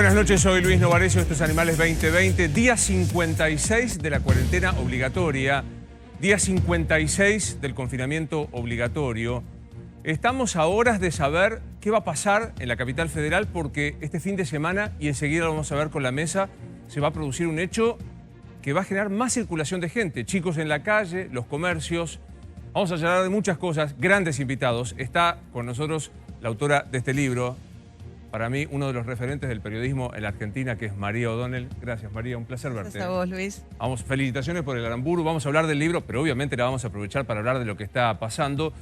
Buenas noches, soy Luis Novarecio, esto es Animales 2020, día 56 de la cuarentena obligatoria, día 56 del confinamiento obligatorio. Estamos a horas de saber qué va a pasar en la capital federal porque este fin de semana, y enseguida lo vamos a ver con la mesa, se va a producir un hecho que va a generar más circulación de gente, chicos en la calle, los comercios. Vamos a hablar de muchas cosas, grandes invitados. Está con nosotros la autora de este libro, para mí, uno de los referentes del periodismo en la Argentina, que es María O'Donnell. Gracias, María, un placer verte. Gracias a vos, Luis. Vamos, felicitaciones por el Aramburu. Vamos a hablar del libro, pero obviamente la vamos a aprovechar para hablar de lo que está pasando.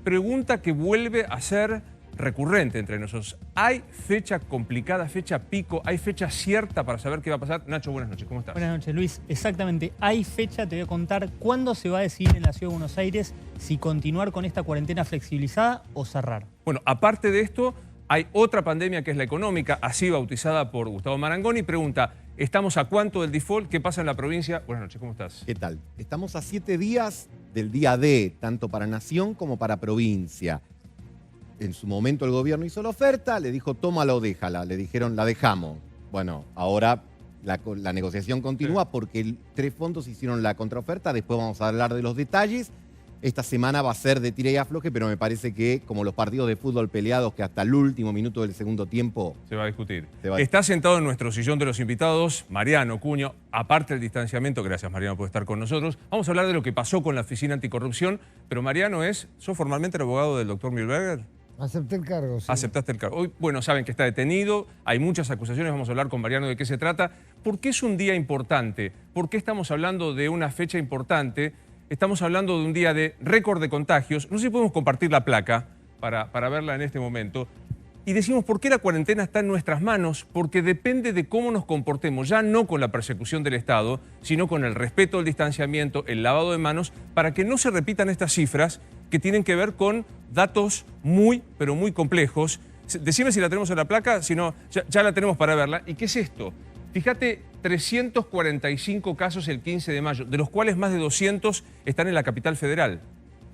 Pregunta que vuelve a ser recurrente entre nosotros. ¿Hay fecha complicada, fecha pico? ¿Hay fecha cierta para saber qué va a pasar? Nacho, buenas noches, ¿cómo estás? Buenas noches, Luis. Exactamente, hay fecha, te voy a contar cuándo se va a decidir en la Ciudad de Buenos Aires si continuar con esta cuarentena flexibilizada o cerrar. Bueno, aparte de esto, hay otra pandemia que es la económica, así bautizada por Gustavo Marangoni. Pregunta, ¿estamos a cuánto del default? ¿Qué pasa en la provincia? Buenas noches, ¿cómo estás? ¿Qué tal? Estamos a 7 días del día D, tanto para nación como para provincia. En su momento el gobierno hizo la oferta, le dijo tómala o déjala, le dijeron la dejamos. Bueno, ahora la negociación continúa porque 3 fondos hicieron la contraoferta, después vamos a hablar de los detalles. Esta semana va a ser de tira y afloje, pero me parece que, como los partidos de fútbol peleados, que hasta el último minuto del segundo tiempo se va a discutir. Se va a... Está sentado en nuestro sillón de los invitados Mariano Cuño. Aparte del distanciamiento, gracias Mariano por estar con nosotros. Vamos a hablar de lo que pasó con la Oficina Anticorrupción, pero Mariano ¿sos formalmente el abogado del doctor Mühlberger? Acepté el cargo, sí. Aceptaste el cargo. Hoy, bueno, saben que está detenido, hay muchas acusaciones, vamos a hablar con Mariano de qué se trata. ¿Por qué es un día importante? ¿Por qué estamos hablando de una fecha importante? Estamos hablando de un día de récord de contagios. No sé si podemos compartir la placa para verla en este momento. Y decimos, ¿por qué la cuarentena está en nuestras manos? Porque depende de cómo nos comportemos, ya no con la persecución del Estado, sino con el respeto al distanciamiento, el lavado de manos, para que no se repitan estas cifras que tienen que ver con datos muy, pero muy complejos. Decime si la tenemos en la placa, si no, ya la tenemos para verla. ¿Y qué es esto? Fíjate, 345 casos el 15 de mayo, de los cuales más de 200 están en la capital federal.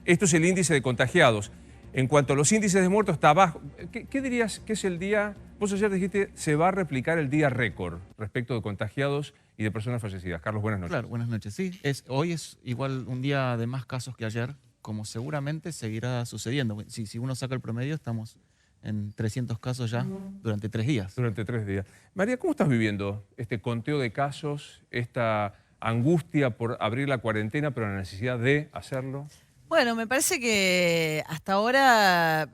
Esto es el índice de contagiados. En cuanto a los índices de muertos, está abajo. ¿Qué dirías que es el día? Vos ayer dijiste, se va a replicar el día récord respecto de contagiados y de personas fallecidas. Carlos, buenas noches. Claro, buenas noches. Sí, hoy es igual un día de más casos que ayer, como seguramente seguirá sucediendo. Si uno saca el promedio, estamos en 300 casos ya durante 3 días. Durante 3 días. María, ¿cómo estás viviendo este conteo de casos, esta angustia por abrir la cuarentena, pero la necesidad de hacerlo? Bueno, me parece que hasta ahora,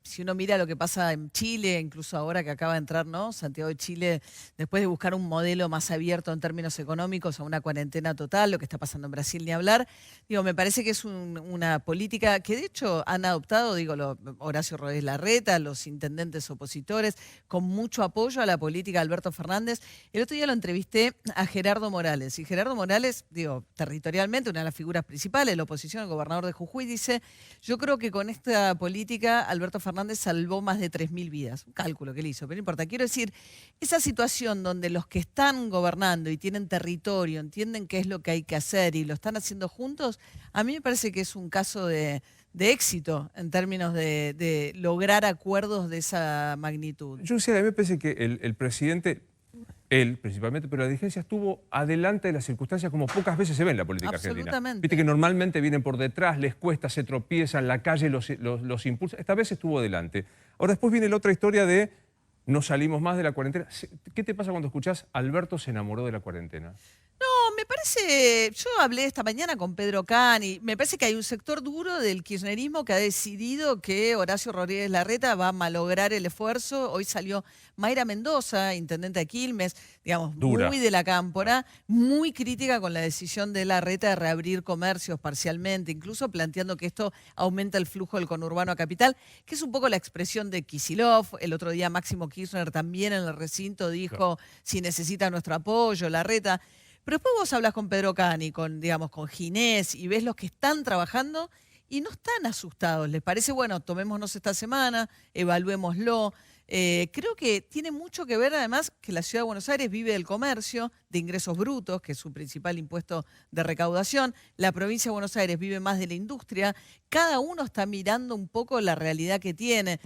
si uno mira lo que pasa en Chile, incluso ahora que acaba de entrar, ¿no? Santiago de Chile, después de buscar un modelo más abierto en términos económicos a una cuarentena total, lo que está pasando en Brasil ni hablar, digo, me parece que es una política que de hecho han adoptado, Horacio Rodríguez Larreta, los intendentes opositores, con mucho apoyo a la política de Alberto Fernández. El otro día lo entrevisté a Gerardo Morales, y Gerardo Morales, territorialmente, una de las figuras principales de la oposición, el gobernador de Jujuy, dice, yo creo que con esta política Alberto Fernández salvó más de 3.000 vidas. Un cálculo que él hizo, pero no importa. Quiero decir, esa situación donde los que están gobernando y tienen territorio, entienden qué es lo que hay que hacer y lo están haciendo juntos, a mí me parece que es un caso de éxito en términos de lograr acuerdos de esa magnitud. Yo sé, a mí me parece que el presidente, él principalmente, pero la dirigencia estuvo adelante de las circunstancias como pocas veces se ve en la política argentina. Viste que normalmente vienen por detrás, les cuesta, se tropiezan, la calle los impulsa. Esta vez estuvo adelante. Ahora después viene la otra historia de no salimos más de la cuarentena. ¿Qué te pasa cuando escuchás Alberto se enamoró de la cuarentena? No, me parece, yo hablé esta mañana con Pedro Can y me parece que hay un sector duro del kirchnerismo que ha decidido que Horacio Rodríguez Larreta va a malograr el esfuerzo. Hoy salió Mayra Mendoza, intendente de Quilmes, digamos, Dura. Muy de la cámpora, muy crítica con la decisión de Larreta de reabrir comercios parcialmente, incluso planteando que esto aumenta el flujo del conurbano a capital, que es un poco la expresión de Kicillof. El otro día Máximo Kirchner también en el recinto dijo, si necesita nuestro apoyo, Larreta. Pero después vos hablas con Pedro Cani, con Ginés, y ves los que están trabajando y no están asustados. Les parece, bueno, tomémonos esta semana, evaluémoslo. Creo que tiene mucho que ver además que la Ciudad de Buenos Aires vive del comercio, de ingresos brutos, que es su principal impuesto de recaudación. La provincia de Buenos Aires vive más de la industria. Cada uno está mirando un poco la realidad que tiene.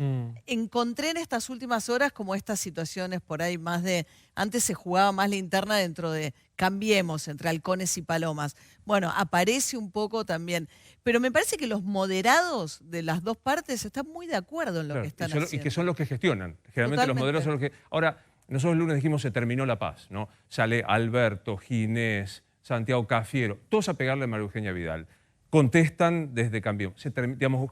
Encontré en estas últimas horas como estas situaciones por ahí más de... Antes se jugaba más la interna dentro de cambiemos entre halcones y palomas. Bueno, aparece un poco también. Pero me parece que los moderados de las dos partes están muy de acuerdo en lo que están haciendo. Y que son los que gestionan. Generalmente Totalmente. los moderados son los que... Ahora, nosotros el lunes dijimos se terminó la paz, ¿no? Sale Alberto, Ginés, Santiago Cafiero, todos a pegarle a María Eugenia Vidal. Contestan desde Cambiemos. Digamos,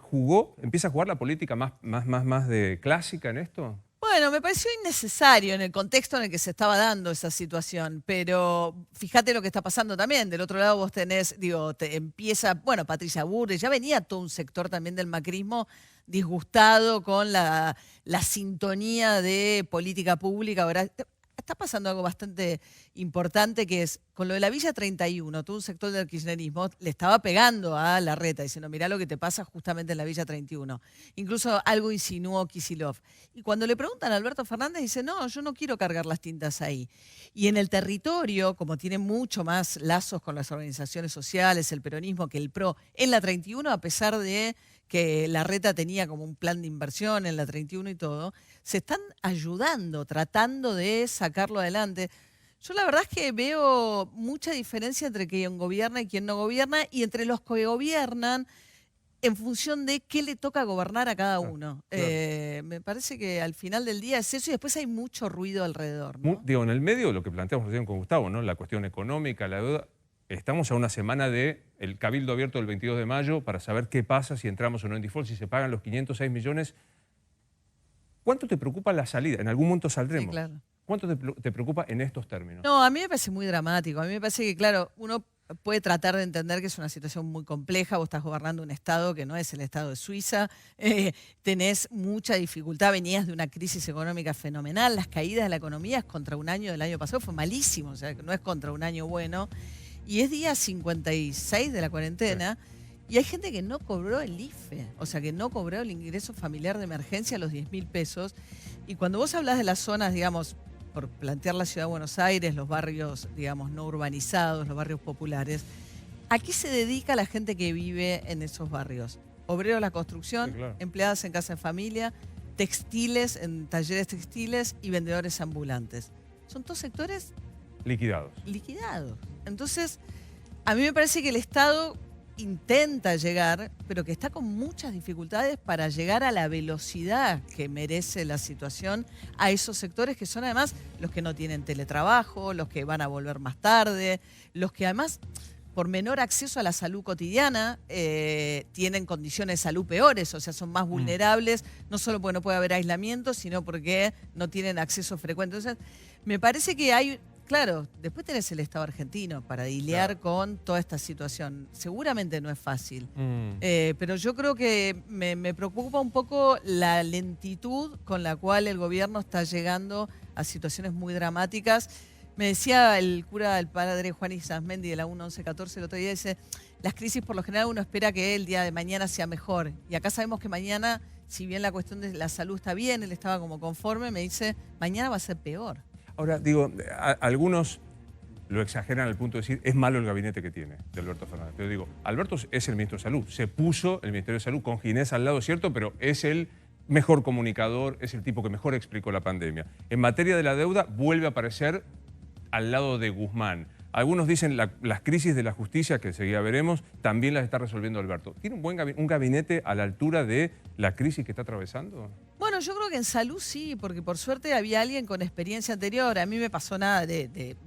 ¿empieza a jugar la política más de clásica en esto? Bueno, me pareció innecesario en el contexto en el que se estaba dando esa situación, pero fíjate lo que está pasando también. Del otro lado vos tenés, empieza, bueno, Patricia Bullrich, ya venía todo un sector también del macrismo disgustado con la sintonía de política pública. Ahora está pasando algo bastante importante, que es, con lo de la Villa 31, todo un sector del kirchnerismo le estaba pegando a Larreta, diciendo, mirá lo que te pasa justamente en la Villa 31. Incluso algo insinuó Kicillof. Y cuando le preguntan a Alberto Fernández, dice, no, yo no quiero cargar las tintas ahí. Y en el territorio, como tiene mucho más lazos con las organizaciones sociales, el peronismo, que el PRO, en la 31, a pesar de que Larreta tenía como un plan de inversión en la 31 y todo, se están ayudando, tratando de sacarlo adelante. Yo la verdad es que veo mucha diferencia entre quien gobierna y quien no gobierna, y entre los que gobiernan en función de qué le toca gobernar a cada uno. Me parece que al final del día es eso, y después hay mucho ruido alrededor, ¿no? En el medio, lo que planteamos recién con Gustavo, ¿no? La cuestión económica, la deuda. Estamos a una semana del Cabildo Abierto del 22 de mayo para saber qué pasa si entramos o no en default, si se pagan los 506 millones. ¿Cuánto te preocupa la salida? En algún momento saldremos. Sí, claro. ¿Cuánto te preocupa en estos términos? No, a mí me parece muy dramático. A mí me parece que, claro, uno puede tratar de entender que es una situación muy compleja. Vos estás gobernando un Estado que no es el Estado de Suiza. Tenés mucha dificultad. Venías de una crisis económica fenomenal. Las caídas de la economía es contra un año del año pasado. Fue malísimo. O sea, no es contra un año bueno. Y es día 56 de la cuarentena. Y hay gente que no cobró el IFE, o sea, que no cobró el ingreso familiar de emergencia, los 10.000 pesos. Y cuando vos hablas de las zonas, digamos, por plantear la Ciudad de Buenos Aires, los barrios, digamos, no urbanizados, los barrios populares, ¿a qué se dedica la gente que vive en esos barrios? Obreros de la construcción, Sí, claro. empleadas en casa de familia, textiles, en talleres textiles y vendedores ambulantes. Son todos sectores Liquidados. liquidados. Entonces, a mí me parece que el Estado intenta llegar, pero que está con muchas dificultades para llegar a la velocidad que merece la situación a esos sectores que son además los que no tienen teletrabajo, los que van a volver más tarde, los que además, por menor acceso a la salud cotidiana, tienen condiciones de salud peores, o sea, son más vulnerables, no solo porque no puede haber aislamiento, sino porque no tienen acceso frecuente. Entonces, me parece que hay... Claro, después tenés el Estado argentino para lidiar con toda esta situación. Seguramente no es fácil, pero yo creo que me preocupa un poco la lentitud con la cual el gobierno está llegando a situaciones muy dramáticas. Me decía el cura, el padre Juan Isasmendi de la 1114 el otro día, dice, las crisis por lo general uno espera que el día de mañana sea mejor. Y acá sabemos que mañana, si bien la cuestión de la salud está bien, él estaba como conforme, me dice, mañana va a ser peor. Ahora, digo, algunos lo exageran al punto de decir, es malo el gabinete que tiene de Alberto Fernández. Pero digo, Alberto es el ministro de Salud. Se puso el Ministerio de Salud con Ginés al lado, ¿cierto? Pero es el mejor comunicador, es el tipo que mejor explicó la pandemia. En materia de la deuda, vuelve a aparecer al lado de Guzmán. Algunos dicen las crisis de la justicia, que enseguida veremos, también las está resolviendo Alberto. ¿Tiene un gabinete a la altura de la crisis que está atravesando? Bueno, yo creo que en salud sí, porque por suerte había alguien con experiencia anterior. A mí me pasó nada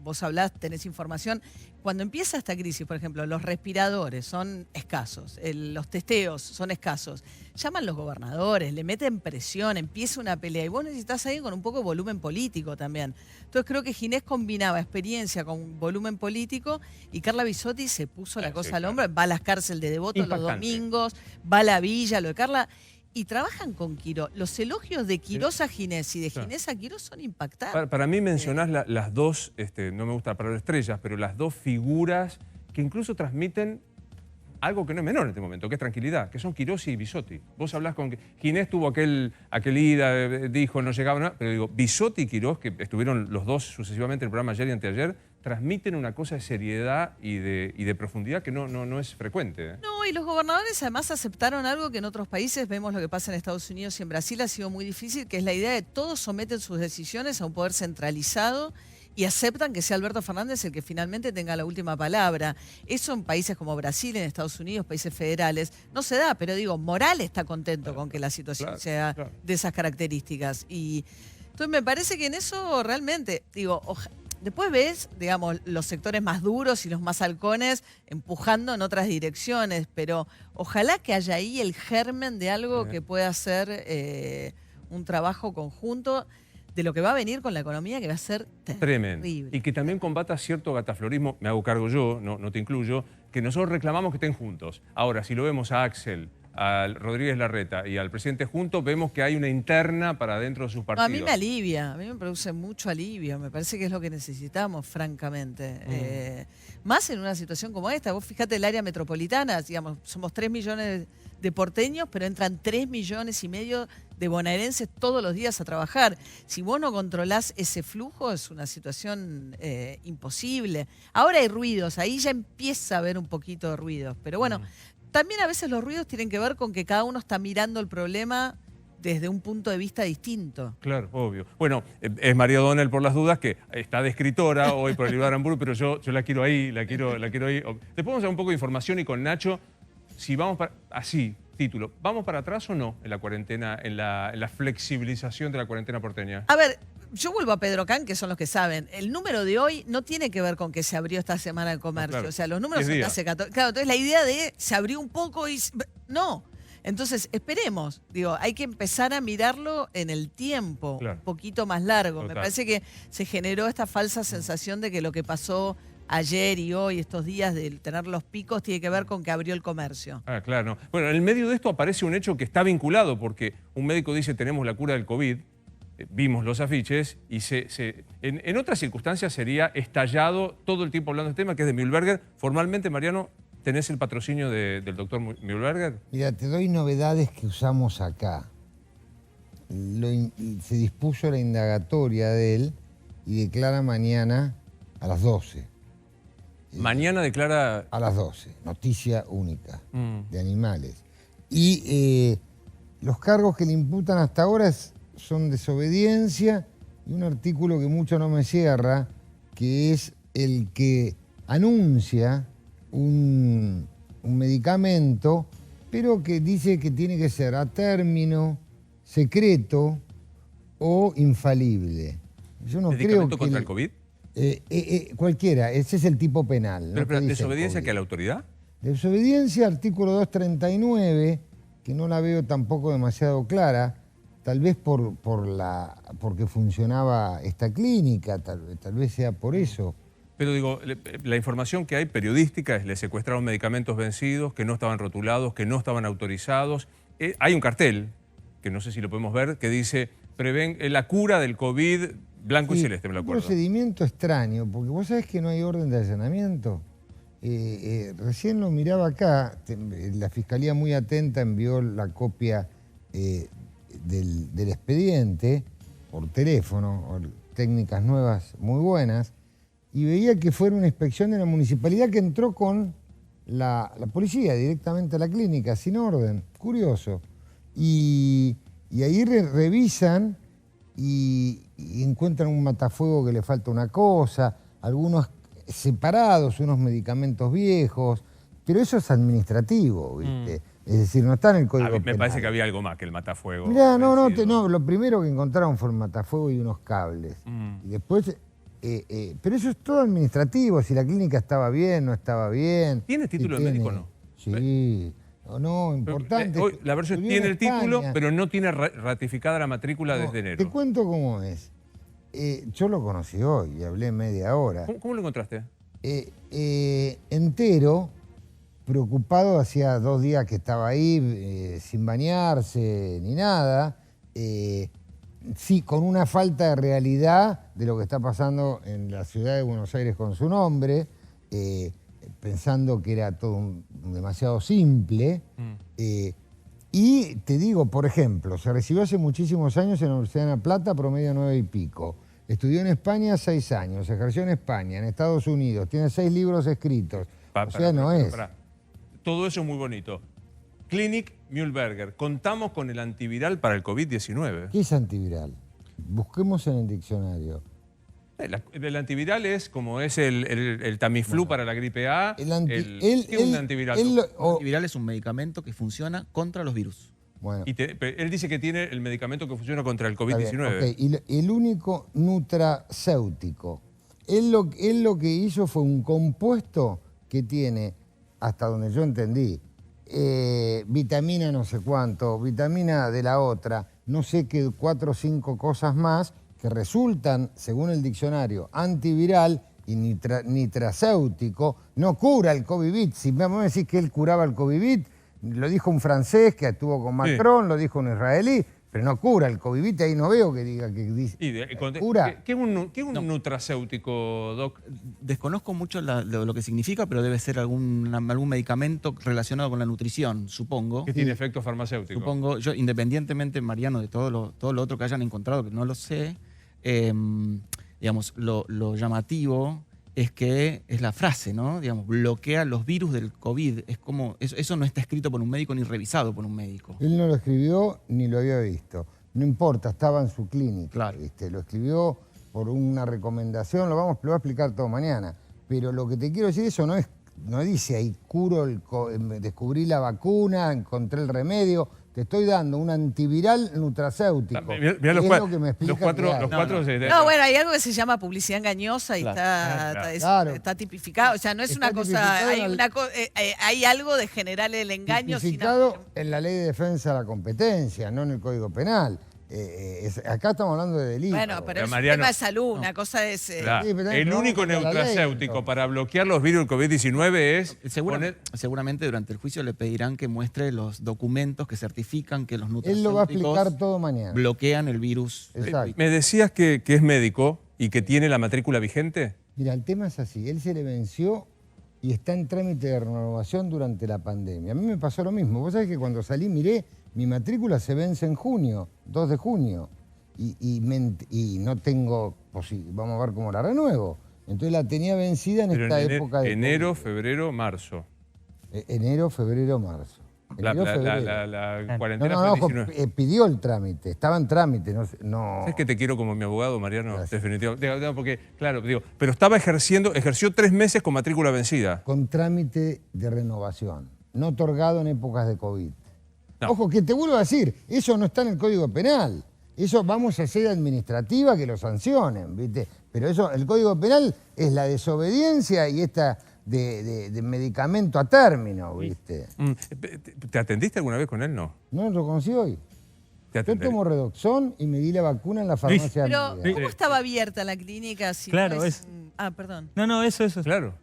vos hablás, tenés información. Cuando empieza esta crisis, por ejemplo, los respiradores son escasos, los testeos son escasos. Llaman los gobernadores, le meten presión, empieza una pelea. Y vos necesitas alguien con un poco de volumen político también. Entonces creo que Ginés combinaba experiencia con volumen político y Carla Bisotti se puso la cosa al hombro. Va a las cárceles de Devoto los domingos, va a la villa, lo de Carla... Y trabajan con Quirós. Los elogios de Quirós a Ginés y de Ginés a Quirós son impactantes. Para mí mencionás las dos, no me gusta la palabra estrellas, pero las dos figuras que incluso transmiten algo que no es menor en este momento, que es tranquilidad, que son Quirós y Bisotti. Vos hablás con... Ginés tuvo aquel ida, dijo, no llegaba nada, pero digo, Bisotti y Quirós, que estuvieron los dos sucesivamente en el programa ayer y anteayer, transmiten una cosa de seriedad y de profundidad que no es frecuente. No, y los gobernadores además aceptaron algo que en otros países, vemos lo que pasa en Estados Unidos y en Brasil, ha sido muy difícil, que es la idea de todos someten sus decisiones a un poder centralizado y aceptan que sea Alberto Fernández el que finalmente tenga la última palabra. Eso en países como Brasil, en Estados Unidos, países federales, no se da, pero digo, Morales está contento con que la situación sea de esas características. Y entonces me parece que en eso realmente, digo, después ves, digamos, los sectores más duros y los más halcones empujando en otras direcciones, pero ojalá que haya ahí el germen de algo que pueda ser un trabajo conjunto de lo que va a venir con la economía, que va a ser tremendo. terrible. Y que también combata cierto gataflorismo, me hago cargo yo, no te incluyo, que nosotros reclamamos que estén juntos. Ahora, si lo vemos a Axel, a Rodríguez Larreta y al presidente juntos, vemos que hay una interna para dentro de sus partidos. A mí me alivia, a mí me produce mucho alivio, me parece que es lo que necesitamos, francamente. Más en una situación como esta, vos fíjate el área metropolitana, digamos, somos 3 millones de porteños, pero entran 3,5 millones de bonaerenses todos los días a trabajar. Si vos no controlás ese flujo, es una situación imposible. Ahora hay ruidos, ahí ya empieza a haber un poquito de ruidos, pero bueno, también a veces los ruidos tienen que ver con que cada uno está mirando el problema desde un punto de vista distinto. Claro, obvio. Bueno, es María O'Donnell por las dudas, que está de escritora hoy por el libro de Aramburu, pero yo la quiero ahí, la quiero ahí. Después vamos a dar un poco de información y con Nacho, si vamos para... Así, título, ¿vamos para atrás o no en la cuarentena, en la flexibilización de la cuarentena porteña? A ver, yo vuelvo a Pedro Can, que son los que saben. El número de hoy no tiene que ver con que se abrió esta semana el comercio. Claro. O sea, los números son de hace 14. Claro, entonces la idea de se abrió un poco y... No. Entonces, esperemos. Digo, hay que empezar a mirarlo en el tiempo, un poquito más largo. Total. Me parece que se generó esta falsa sensación de que lo que pasó ayer y hoy, estos días de tener los picos, tiene que ver con que abrió el comercio. Ah, claro. No. Bueno, en el medio de esto aparece un hecho que está vinculado, porque un médico dice tenemos la cura del COVID, vimos los afiches, y en otras circunstancias sería estallado todo el tiempo hablando de este tema, que es de Mühlberger. Formalmente, Mariano, ¿tenés el patrocinio del doctor Mühlberger? Mira, te doy novedades que usamos acá. Se dispuso la indagatoria de él y declara mañana a las 12. Mañana declara... A las 12, noticia única de animales. Y los cargos que le imputan hasta ahora son desobediencia y un artículo que mucho no me cierra, que es el que anuncia un medicamento, pero que dice que tiene que ser a término, secreto o infalible. Yo no creo que... ¿Medicamento contra el COVID? Cualquiera, ese es el tipo penal. Pero ¿desobediencia que a la autoridad? Desobediencia, artículo 239, que no la veo tampoco demasiado clara, tal vez porque funcionaba esta clínica, tal vez sea por eso. Pero digo, la información que hay periodística es le secuestraron medicamentos vencidos, que no estaban rotulados, que no estaban autorizados. Hay un cartel, que no sé si lo podemos ver, que dice la cura del COVID blanco y celeste, me lo acuerdo. Un procedimiento extraño, porque vos sabés que no hay orden de allanamiento. Recién lo miraba acá, la Fiscalía muy atenta envió la copia del expediente por teléfono, técnicas nuevas muy buenas, y veía que fue una inspección de la municipalidad que entró con la policía directamente a la clínica, sin orden. Curioso. Y ahí revisan y encuentran un matafuego que le falta una cosa, algunos separados, unos medicamentos viejos, pero eso es administrativo, ¿viste? Es decir, no está en el Código Penal. Me parece que había algo más que el matafuego. Mirá, no, lo primero que encontraron fue el matafuego y unos cables. Y después, pero eso es todo administrativo, si la clínica estaba bien, no estaba bien. ¿Tiene título de médico o no? Sí. No, importante. Hoy la versión tiene el título, pero no tiene ratificada la matrícula desde enero. Te cuento cómo es. Yo lo conocí hoy y hablé media hora. ¿Cómo lo encontraste? Entero, preocupado, hacía 2 días que estaba ahí, sin bañarse ni nada. Sí, con una falta de realidad de lo que está pasando en la ciudad de Buenos Aires con su nombre. pensando que era todo demasiado simple. Y te digo, por ejemplo, se recibió hace muchísimos años en la Universidad de La Plata, promedio 9 y pico. Estudió en España 6 años, ejerció en España, en Estados Unidos, tiene 6 libros escritos. Todo eso es muy bonito. Clinic Mühlberger. Contamos con el antiviral para el COVID-19. ¿Qué es antiviral? Busquemos en el diccionario. El antiviral es como es el Tamiflu para la gripe A. ¿Qué es un antiviral? Un antiviral es un medicamento que funciona contra los virus. Bueno. Él dice que tiene el medicamento que funciona contra el COVID-19. Okay. Y el único nutracéutico. Él lo que hizo fue un compuesto que tiene, hasta donde yo entendí, vitamina no sé cuánto, vitamina de la otra, no sé qué, 4 o 5 cosas más, que resultan, según el diccionario, antiviral y nitracéutico. No cura el COVID. Si me decís que él curaba el COVID, lo dijo un francés que estuvo con Macron, lo dijo un israelí, pero no cura el COVID. Ahí no veo que diga que dice, cura. ¿Qué es un nutracéutico, Doc? Desconozco mucho lo que significa, pero debe ser algún medicamento relacionado con la nutrición, supongo. Que tiene efectos farmacéuticos. Supongo, yo independientemente, Mariano, de todo lo otro que hayan encontrado, que no lo sé, digamos, lo llamativo es que es la frase, ¿no? Digamos, bloquea los virus del COVID. Es como, eso no está escrito por un médico ni revisado por un médico. Él no lo escribió ni lo había visto. No importa, estaba en su clínica. Claro. ¿Viste? Lo escribió por una recomendación, lo voy a explicar todo mañana. Pero lo que te quiero decir, eso no dice ahí, descubrí la vacuna, encontré el remedio. Te estoy dando un antiviral nutracéutico. Mirá los cuatro. No, bueno, hay algo que se llama publicidad engañosa y está tipificado. O sea, no es una cosa. Hay algo de generar el engaño. Tipificado en la Ley de Defensa de la Competencia, no en el Código Penal. Acá estamos hablando de delito. Bueno, pero es un tema de salud. Una cosa es... el único nutracéutico para bloquear los virus del COVID-19 es... Seguramente durante el juicio le pedirán que muestre los documentos que certifican que los nutracéuticos... Él lo va a explicar todo mañana. Bloquean el virus. Exacto. ¿Me decías que es médico y que tiene la matrícula vigente? Mira, el tema es así. Él se le venció y está en trámite de renovación durante la pandemia. A mí me pasó lo mismo. Vos sabés que cuando salí miré, mi matrícula se vence en junio, 2 de junio, y no tengo, vamos a ver cómo la renuevo. Entonces la tenía vencida en esta época de enero, febrero, marzo. Enero, febrero, marzo. La cuarentena fue el 19. Pidió el trámite, estaba en trámite. No. ¿Sabes que te quiero como mi abogado, Mariano? Definitivamente. Porque, claro, pero estaba ejerció 3 meses con matrícula vencida. Con trámite de renovación, no otorgado en épocas de COVID. No. Ojo, que te vuelvo a decir, eso no está en el Código Penal. Eso vamos a sede administrativa que lo sancionen, ¿viste? Pero eso, el Código Penal es la desobediencia y esta de medicamento a término, ¿viste? ¿Te atendiste alguna vez con él? No. No lo conocí hoy. Yo tomo Redoxón y me di la vacuna en la farmacia. Pero, ¿cómo estaba abierta la clínica? Si claro, no perdón. No, eso. Claro.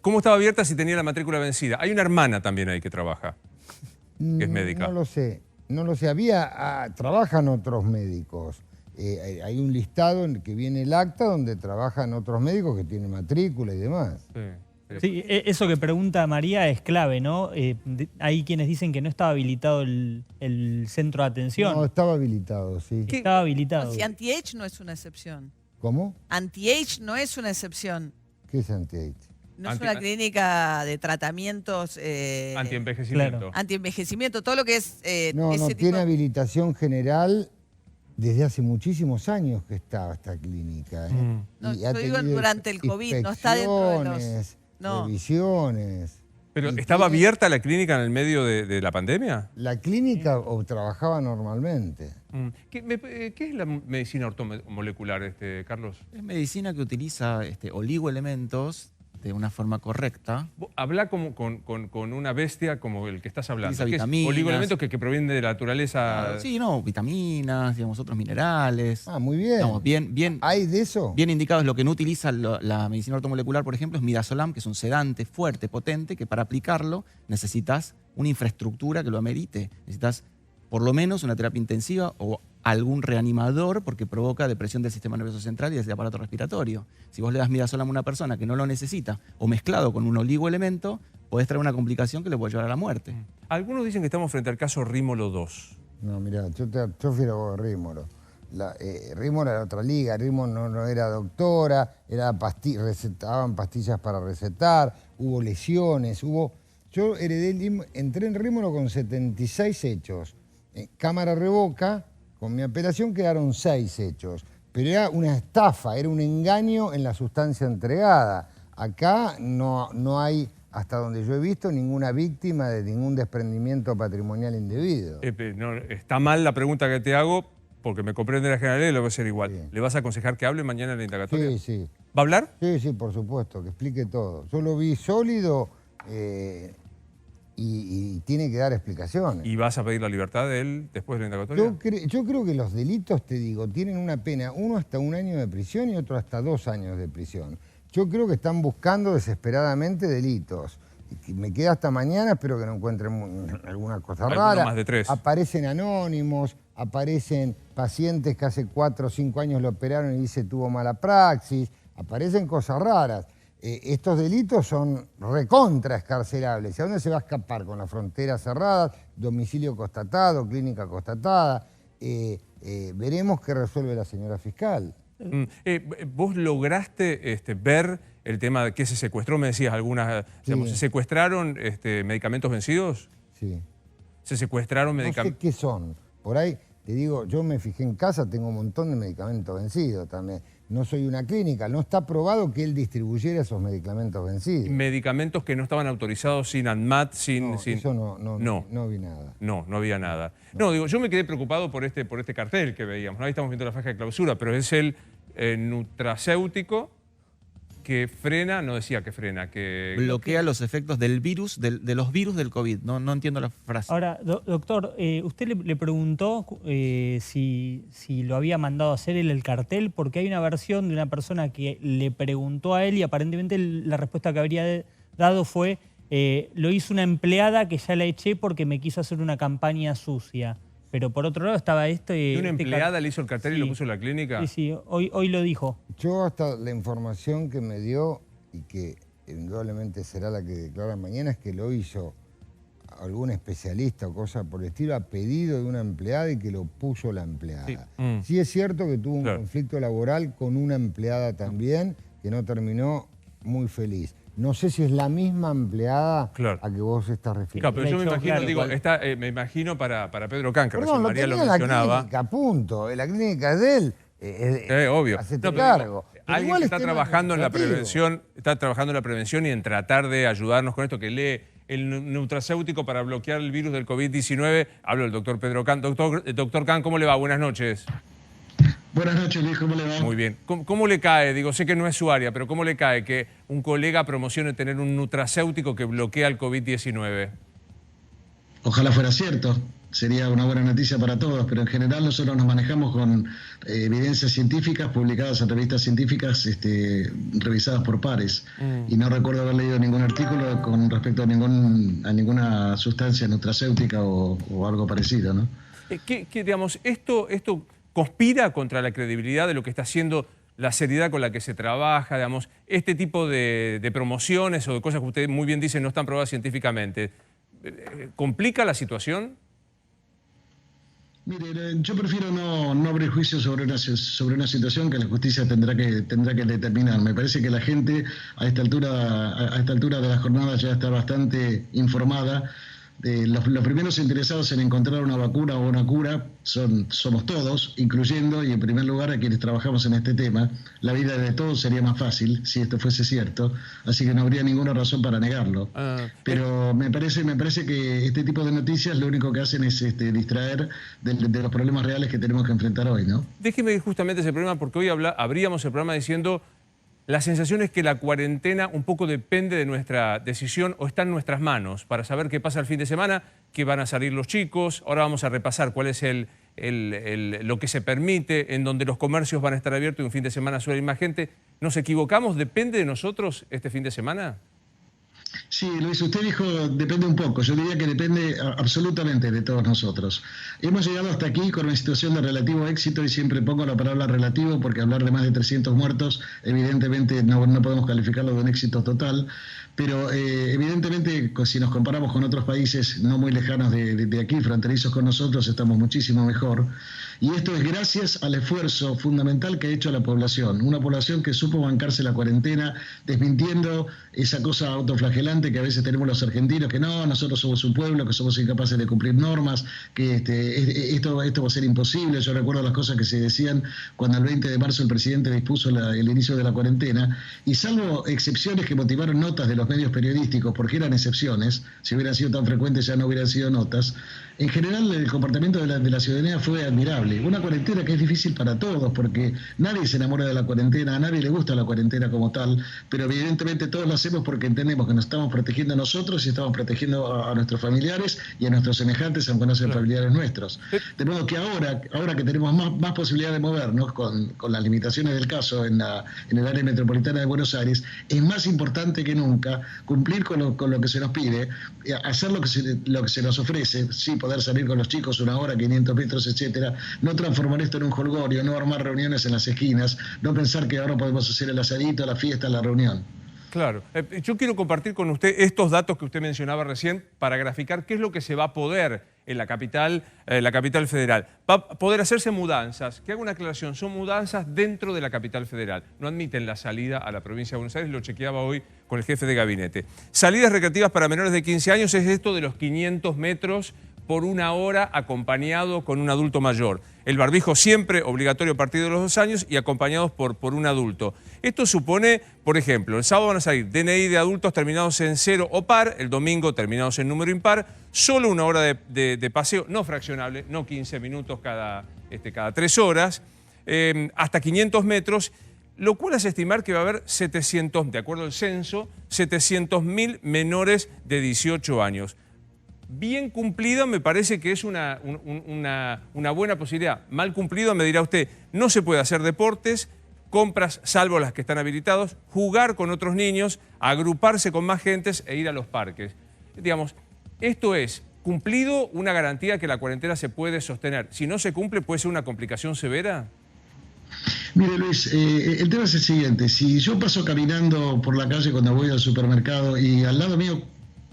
¿Cómo estaba abierta si tenía la matrícula vencida? Hay una hermana también ahí que trabaja. Que es médica. No lo sé. Trabajan otros médicos. Hay un listado en que viene el acta donde trabajan otros médicos que tienen matrícula y demás. Sí, eso que pregunta María es clave, ¿no? Hay quienes dicen que no estaba habilitado el centro de atención. No, estaba habilitado, sí. Estaba habilitado. Si anti-age no es una excepción. ¿Cómo? Anti-age no es una excepción. ¿Qué es anti-age? No es una clínica de tratamientos... antienvejecimiento. Claro. Antienvejecimiento, todo lo que es... No, tiene habilitación general desde hace muchísimos años que estaba esta clínica. No, yo digo durante el COVID, no está dentro de los... Revisiones. ¿Pero estaba abierta la clínica en el medio de la pandemia? La clínica trabajaba normalmente. ¿Qué es la medicina ortomolecular, Carlos? Es medicina que utiliza oligoelementos de una forma correcta. Habla como con una bestia como el que estás hablando. Utiliza vitaminas. Oligoelementos que provienen de la naturaleza. Sí, vitaminas, digamos, otros minerales. Muy bien. Digamos, bien. ¿Hay de eso? Bien indicados. Lo que no utiliza la medicina ortomolecular, por ejemplo, es midazolam, que es un sedante fuerte, potente, que para aplicarlo necesitas una infraestructura que lo amerite. Necesitas por lo menos una terapia intensiva o algún reanimador porque provoca depresión del sistema nervioso central y del aparato respiratorio. Si vos le das midazolam a una persona que no lo necesita o mezclado con un oligoelemento, podés traer una complicación que le puede llevar a la muerte. Algunos dicen que estamos frente al caso Rímolo 2. No, mirá, yo fui a Rímolo. Rímolo era otra liga, Rímolo no era doctora, recetaban pastillas para recetar, hubo lesiones, Yo entré en Rímolo con 76 hechos. Cámara revoca, con mi apelación quedaron 6 hechos. Pero era una estafa, era un engaño en la sustancia entregada. Acá no hay, hasta donde yo he visto, ninguna víctima de ningún desprendimiento patrimonial indebido. No, está mal la pregunta que te hago, porque me comprende la generalidad y lo voy a hacer igual. Sí. ¿Le vas a aconsejar que hable mañana en la indagatoria? Sí, sí. ¿Va a hablar? Sí, por supuesto, que explique todo. Yo lo vi sólido y tiene que dar explicaciones. ¿Y vas a pedir la libertad de él después de la indagatoria? Yo creo que los delitos, te digo, tienen una pena, uno hasta 1 año de prisión y otro hasta 2 años de prisión. Yo creo que están buscando desesperadamente delitos. Me queda hasta mañana, espero que no encuentren alguna cosa rara. Más de 3. Aparecen anónimos, aparecen pacientes que hace 4 o 5 años lo operaron y dice tuvo mala praxis, aparecen cosas raras. Estos delitos son recontra escarcelables. ¿Y a dónde se va a escapar? Con las fronteras cerradas, domicilio constatado, clínica constatada. Veremos qué resuelve la señora fiscal. ¿Vos lograste ver el tema de que se secuestró? Me decías algunas, digamos, ¿se secuestraron medicamentos vencidos? Sí. ¿Se secuestraron medicamentos? No sé qué son. Por ahí, te digo, yo me fijé en casa, tengo un montón de medicamentos vencidos también. No soy una clínica, no está probado que él distribuyera esos medicamentos vencidos. ¿Medicamentos que no estaban autorizados sin ANMAT, sin...? Eso no vi nada. No había nada. No, digo, yo me quedé preocupado por este cartel que veíamos. Ahí estamos viendo la faja de clausura, pero es el nutracéutico que frena, no decía que frena, que... Bloquea los efectos del virus, de los virus del COVID. No entiendo la frase. Ahora, doctor, usted le preguntó si lo había mandado a hacer él el cartel, porque hay una versión de una persona que le preguntó a él y aparentemente la respuesta que habría dado fue lo hizo una empleada que ya la eché porque me quiso hacer una campaña sucia. Pero por otro lado estaba ¿Y una empleada le hizo el cartel y lo sí. puso en la clínica? Sí, hoy lo dijo. Yo hasta la información que me dio, y que indudablemente será la que declara mañana, es que lo hizo algún especialista o cosa por el estilo a pedido de una empleada y que lo puso la empleada. Sí, Sí es cierto que tuvo un conflicto laboral con una empleada también, que no terminó muy feliz. No sé si es la misma empleada a que vos estás refiriendo. Claro, pero yo me imagino, me imagino para Pedro Can, que recién Perdón, María lo tenía mencionaba. la clínica, punto. La clínica es de él. Obvio. Hacete cargo. Alguien que está trabajando en la prevención, y en tratar de ayudarnos con esto, que lee el nutracéutico para bloquear el virus del COVID-19. Hablo del doctor Pedro Can. Doctor Can, ¿cómo le va? Buenas noches. Buenas noches, Luis, ¿cómo le va? Muy bien. ¿Cómo le cae? Digo, sé que no es su área, pero ¿cómo le cae que un colega promocione tener un nutracéutico que bloquea el COVID-19? Ojalá fuera cierto. Sería una buena noticia para todos, pero en general nosotros nos manejamos con evidencias científicas publicadas en revistas científicas revisadas por pares. Y no recuerdo haber leído ningún artículo con respecto a ninguna sustancia nutracéutica o algo parecido, ¿no? Digamos, esto conspira contra la credibilidad de lo que está haciendo, la seriedad con la que se trabaja, digamos, este tipo de promociones o de cosas que usted muy bien dice no están probadas científicamente. ¿Complica la situación? Mire, yo prefiero no abrir juicio sobre una situación que la justicia tendrá que determinar. Me parece que la gente a esta altura de la jornada ya está bastante informada. Los primeros interesados en encontrar una vacuna o una cura somos todos, incluyendo y en primer lugar a quienes trabajamos en este tema. La vida de todos sería más fácil si esto fuese cierto, así que no habría ninguna razón para negarlo. Pero me parece que este tipo de noticias lo único que hacen es distraer de los problemas reales que tenemos que enfrentar hoy, ¿no? Déjeme justamente ese problema, porque hoy abríamos el programa diciendo la sensación es que la cuarentena un poco depende de nuestra decisión o está en nuestras manos para saber qué pasa el fin de semana, que van a salir los chicos. Ahora vamos a repasar cuál es lo que se permite, en donde los comercios van a estar abiertos y un fin de semana suele ir más gente. ¿Nos equivocamos? ¿Depende de nosotros este fin de semana? Sí, Luis, usted dijo depende un poco. Yo diría que depende absolutamente de todos nosotros. Hemos llegado hasta aquí con una situación de relativo éxito y siempre pongo la palabra relativo porque hablar de más de 300 muertos evidentemente no podemos calificarlo de un éxito total, pero evidentemente si nos comparamos con otros países no muy lejanos de aquí, fronterizos con nosotros, estamos muchísimo mejor. Y esto es gracias al esfuerzo fundamental que ha hecho la población. Una población que supo bancarse la cuarentena, desmintiendo esa cosa autoflagelante que a veces tenemos los argentinos, que no, nosotros somos un pueblo, que somos incapaces de cumplir normas, que esto va a ser imposible. Yo recuerdo las cosas que se decían cuando el 20 de marzo el presidente dispuso el inicio de la cuarentena, y salvo excepciones que motivaron notas de los medios periodísticos, porque eran excepciones, si hubieran sido tan frecuentes ya no hubieran sido notas, en general el comportamiento de la ciudadanía fue admirable. Una cuarentena que es difícil para todos, porque nadie se enamora de la cuarentena, a nadie le gusta la cuarentena como tal, pero evidentemente todos lo hacemos porque entendemos que nos estamos protegiendo a nosotros y estamos protegiendo a nuestros familiares y a nuestros semejantes, aunque no sean familiares nuestros. De modo que ahora que tenemos más posibilidad de movernos con las limitaciones del caso en el área metropolitana de Buenos Aires, es más importante que nunca cumplir con lo que se nos pide, hacer lo que se nos ofrece, sí, poder salir con los chicos 1 hora, 500 metros, etcétera, no transformar esto en un jolgorio, no armar reuniones en las esquinas, no pensar que ahora podemos hacer el asadito, la fiesta, la reunión. Claro. Yo quiero compartir con usted estos datos que usted mencionaba recién para graficar qué es lo que se va a poder en la capital federal. Va a poder hacerse mudanzas. Que haga una aclaración, son mudanzas dentro de la capital federal. No admiten la salida a la provincia de Buenos Aires, lo chequeaba hoy con el jefe de gabinete. Salidas recreativas para menores de 15 años es esto de los 500 metros por 1 hora acompañado con un adulto mayor. El barbijo siempre obligatorio a partir de los 2 años y acompañados por un adulto. Esto supone, por ejemplo, el sábado van a salir DNI de adultos terminados en 0 o par, el domingo terminados en número impar, solo 1 hora de paseo, no fraccionable, no 15 minutos cada 3 horas, hasta 500 metros, lo cual hace estimar que va a haber 700, de acuerdo al censo, 700.000 menores de 18 años. Bien cumplido me parece que es una buena posibilidad. Mal cumplido me dirá usted, no se puede hacer deportes, compras salvo las que están habilitados, jugar con otros niños, agruparse con más gentes e ir a los parques. Digamos, esto es cumplido, una garantía que la cuarentena se puede sostener. Si no se cumple, ¿puede ser una complicación severa? Mire, Luis, el tema es el siguiente. Si yo paso caminando por la calle cuando voy al supermercado y al lado mío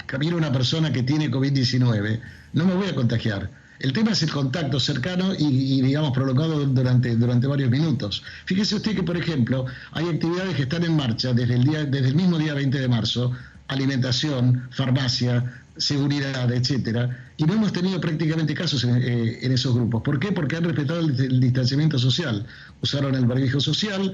camina una persona que tiene COVID-19, no me voy a contagiar. El tema es el contacto cercano y digamos, prolongado durante varios minutos. Fíjese usted que, por ejemplo, hay actividades que están en marcha desde el mismo día 20 de marzo, alimentación, farmacia, seguridad, etcétera, y no hemos tenido prácticamente casos en esos grupos. ¿Por qué? Porque han respetado el distanciamiento social, usaron el barbijo social,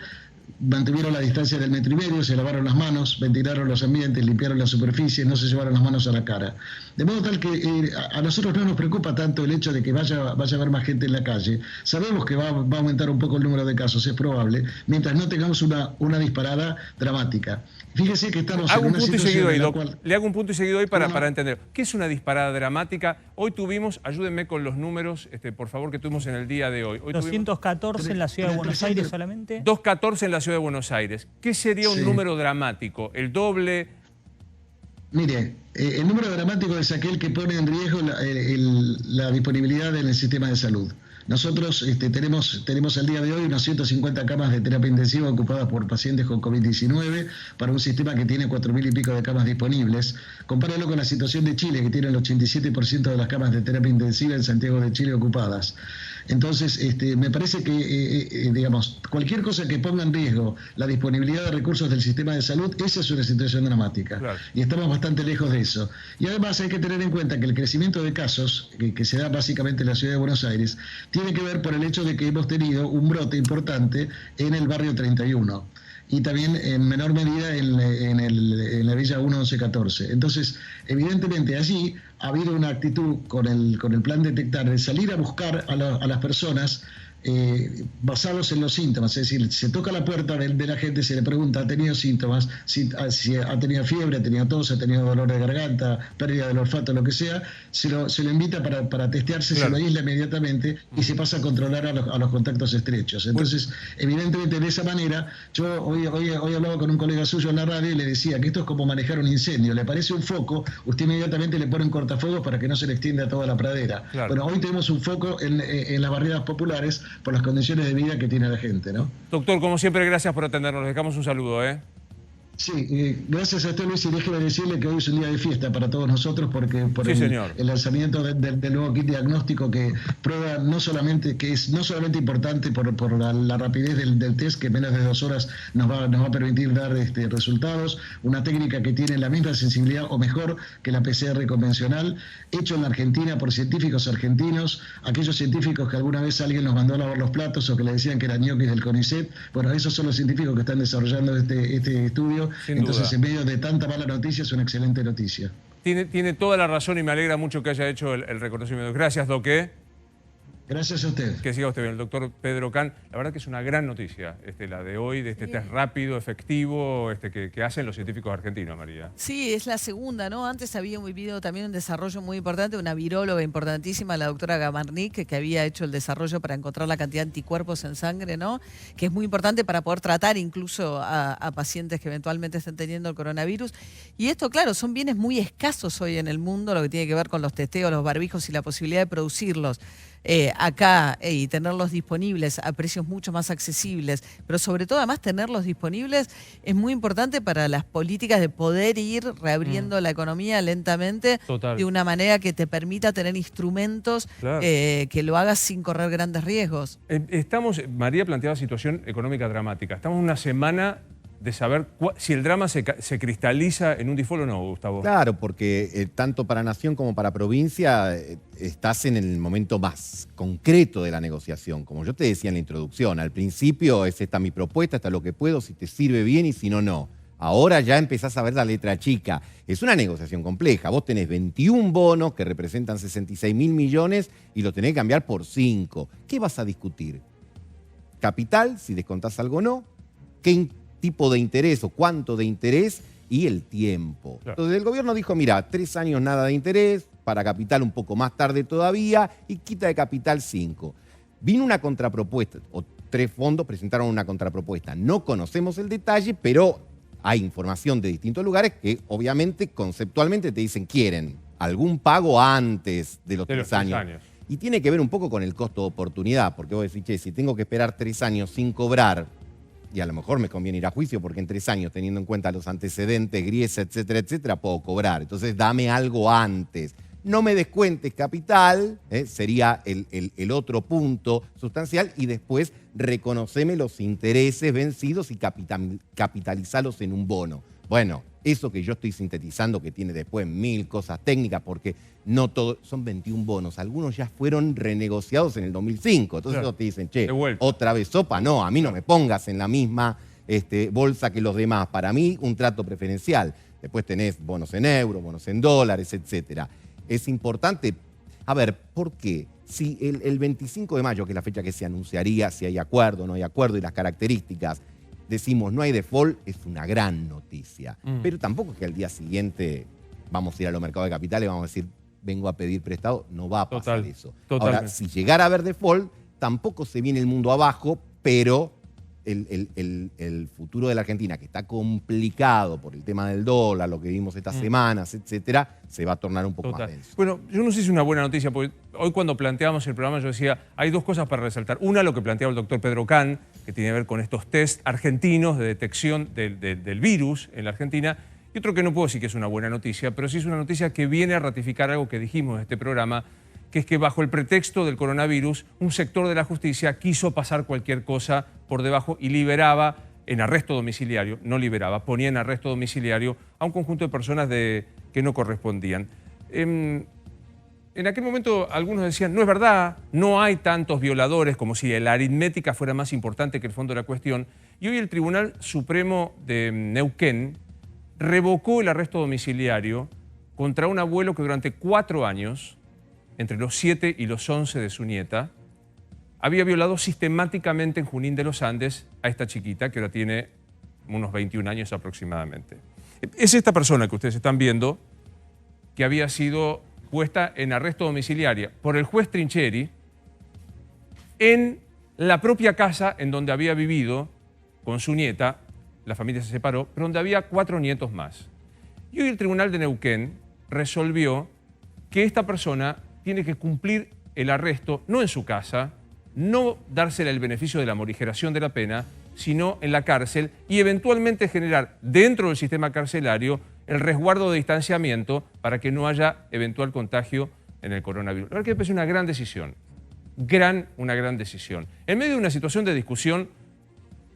mantuvieron la distancia del 1,5 metros, se lavaron las manos, ventilaron los ambientes, limpiaron las superficies, no se llevaron las manos a la cara. De modo tal que a nosotros no nos preocupa tanto el hecho de que vaya a haber más gente en la calle. Sabemos que va a aumentar un poco el número de casos, es probable, mientras no tengamos una disparada dramática. Fíjese que estamos en una situación en la cual... Le hago un punto y seguido ahí para entender. ¿Qué es una disparada dramática? Hoy tuvimos, ayúdenme con los números, por favor, que tuvimos en el día de hoy. 214 en la ciudad de Buenos Aires solamente. 214 en la ciudad de Buenos Aires. ¿Qué sería un número dramático? ¿El doble? Mire, el número dramático es aquel que pone en riesgo la disponibilidad en el sistema de salud. Nosotros tenemos al día de hoy unas 150 camas de terapia intensiva ocupadas por pacientes con COVID-19 para un sistema que tiene 4.000 y pico de camas disponibles. Compáralo con la situación de Chile, que tiene el 87% de las camas de terapia intensiva en Santiago de Chile ocupadas. Entonces, me parece que, digamos, cualquier cosa que ponga en riesgo la disponibilidad de recursos del sistema de salud, esa es una situación dramática. Claro. Y estamos bastante lejos de eso. Y además hay que tener en cuenta que el crecimiento de casos, que se da básicamente en la ciudad de Buenos Aires, tiene que ver por el hecho de que hemos tenido un brote importante en el barrio 31. Y también en menor medida en la Villa 1114. Entonces, evidentemente allí ha habido una actitud con el plan Detectar de salir a buscar a las personas basados en los síntomas, es decir, se toca la puerta de la gente, se le pregunta, ¿ha tenido síntomas? Si ha tenido fiebre, ha tenido tos, ha tenido dolor de garganta, pérdida del olfato, lo que sea, se lo invita para testearse, claro, se lo aísla inmediatamente y se pasa a controlar a los contactos estrechos. Entonces, evidentemente, de esa manera, yo hoy hablaba con un colega suyo en la radio y le decía que esto es como manejar un incendio. Le aparece un foco, usted inmediatamente le pone un cortafuegos para que no se le extienda a toda la pradera. claro. Bueno, hoy tenemos un foco en las barriadas populares por las condiciones de vida que tiene la gente, ¿no? Doctor, como siempre, gracias por atendernos. Les dejamos un saludo, ¿eh? Sí, gracias a usted, Luis, y déjeme decirle que hoy es un día de fiesta para todos nosotros porque por Sí, el lanzamiento del nuevo kit diagnóstico que prueba que es no solamente importante por la rapidez del test, que en menos de 2 horas nos va a permitir dar resultados, una técnica que tiene la misma sensibilidad o mejor que la PCR convencional, hecho en la Argentina por científicos argentinos, aquellos científicos que alguna vez alguien nos mandó a lavar los platos o que le decían que eran ñoquis del CONICET. Bueno, esos son los científicos que están desarrollando este estudio. Sin Entonces, duda. en medio de tanta mala noticia, es una excelente noticia. Tiene toda la razón y me alegra mucho que haya hecho el reconocimiento. Gracias, Doc. Gracias a usted. Que siga usted bien, el doctor Pedro Can. La verdad que es una gran noticia la de hoy, de este test rápido, efectivo, que hacen los científicos argentinos, María. Sí, es la segunda, ¿no? Antes había vivido también un desarrollo muy importante, una viróloga importantísima, la doctora Gamarnik, que había hecho el desarrollo para encontrar la cantidad de anticuerpos en sangre, ¿no? Que es muy importante para poder tratar incluso a pacientes que eventualmente estén teniendo el coronavirus. Y esto, claro, son bienes muy escasos hoy en el mundo, lo que tiene que ver con los testeos, los barbijos y la posibilidad de producirlos. Acá y tenerlos disponibles a precios mucho más accesibles, pero sobre todo además tenerlos disponibles es muy importante para las políticas de poder ir reabriendo la economía lentamente. Total. De una manera que te permita tener instrumentos Claro. que lo hagas sin correr grandes riesgos. María planteaba situación económica dramática. Estamos en una semana de saber si el drama se cristaliza en un default o no, Gustavo. Claro, porque tanto para nación como para provincia estás en el momento más concreto de la negociación. Como yo te decía en la introducción, al principio es esta mi propuesta, esta es lo que puedo, si te sirve bien y si no, no. Ahora ya empezás a ver la letra chica. Es una negociación compleja. Vos tenés 21 bonos que representan 66.000 millones y lo tenés que cambiar por 5. ¿Qué vas a discutir? Capital, si descontás algo o no. ¿Qué tipo de interés o cuánto de interés? Y el tiempo. Claro. Entonces el gobierno dijo, mira, 3 años nada de interés, para capital un poco más tarde todavía y quita de capital 5. Vino una contrapropuesta, o 3 fondos presentaron una contrapropuesta. No conocemos el detalle, pero hay información de distintos lugares que obviamente conceptualmente te dicen quieren algún pago antes de los 3 años. Y tiene que ver un poco con el costo de oportunidad, porque vos decís, che, si tengo que esperar 3 años sin cobrar, y a lo mejor me conviene ir a juicio porque en 3 años, teniendo en cuenta los antecedentes, griesa, etcétera, etcétera, puedo cobrar. Entonces dame algo antes. No me descuentes capital, sería el otro punto sustancial, y después reconoceme los intereses vencidos y capitalizalos en un bono. Bueno, eso que yo estoy sintetizando, que tiene después 1000 cosas técnicas, porque no todo, son 21 bonos, algunos ya fueron renegociados en el 2005, entonces claro, te dicen, che, devuelta. otra vez sopa, no, a mí no me pongas en la misma bolsa que los demás, para mí un trato preferencial. Después tenés bonos en euros, bonos en dólares, etcétera. Es importante, a ver, ¿por qué? Si el 25 de mayo, que es la fecha que se anunciaría, si hay acuerdo o no hay acuerdo y las características, decimos no hay default, es una gran noticia. Pero tampoco es que al día siguiente vamos a ir a los mercados de capitales y vamos a decir, vengo a pedir prestado, no va a pasar eso. Totalmente. Ahora, si llegara a haber default, tampoco se viene el mundo abajo, pero el futuro de la Argentina, que está complicado por el tema del dólar, lo que vimos estas semanas, etcétera, se va a tornar un poco más denso. Bueno, yo no sé si es una buena noticia, porque hoy cuando planteábamos el programa yo decía, hay 2 cosas para resaltar. Una, lo que planteaba el doctor Pedro Can, que tiene que ver con estos test argentinos de detección del virus en la Argentina. Y otro que no puedo decir que es una buena noticia, pero sí es una noticia que viene a ratificar algo que dijimos en este programa, que es que bajo el pretexto del coronavirus, un sector de la justicia quiso pasar cualquier cosa por debajo y liberaba en arresto domiciliario, no liberaba, ponía en arresto domiciliario a un conjunto de personas que no correspondían. En aquel momento algunos decían, no es verdad, no hay tantos violadores, como si la aritmética fuera más importante que el fondo de la cuestión. Y hoy el Tribunal Supremo de Neuquén revocó el arresto domiciliario contra un abuelo que durante 4 años, entre los 7 y los 11 de su nieta, había violado sistemáticamente en Junín de los Andes a esta chiquita, que ahora tiene unos 21 años aproximadamente. Es esta persona que ustedes están viendo que había sido puesta en arresto domiciliario por el juez Trincheri en la propia casa en donde había vivido con su nieta. La familia se separó, pero donde había 4 nietos más. Y hoy el Tribunal de Neuquén resolvió que esta persona tiene que cumplir el arresto no en su casa, no dársele el beneficio de la morigeración de la pena, sino en la cárcel y eventualmente generar dentro del sistema carcelario el resguardo de distanciamiento para que no haya eventual contagio en el coronavirus. La verdad que me parece una gran decisión, una gran decisión. En medio de una situación de discusión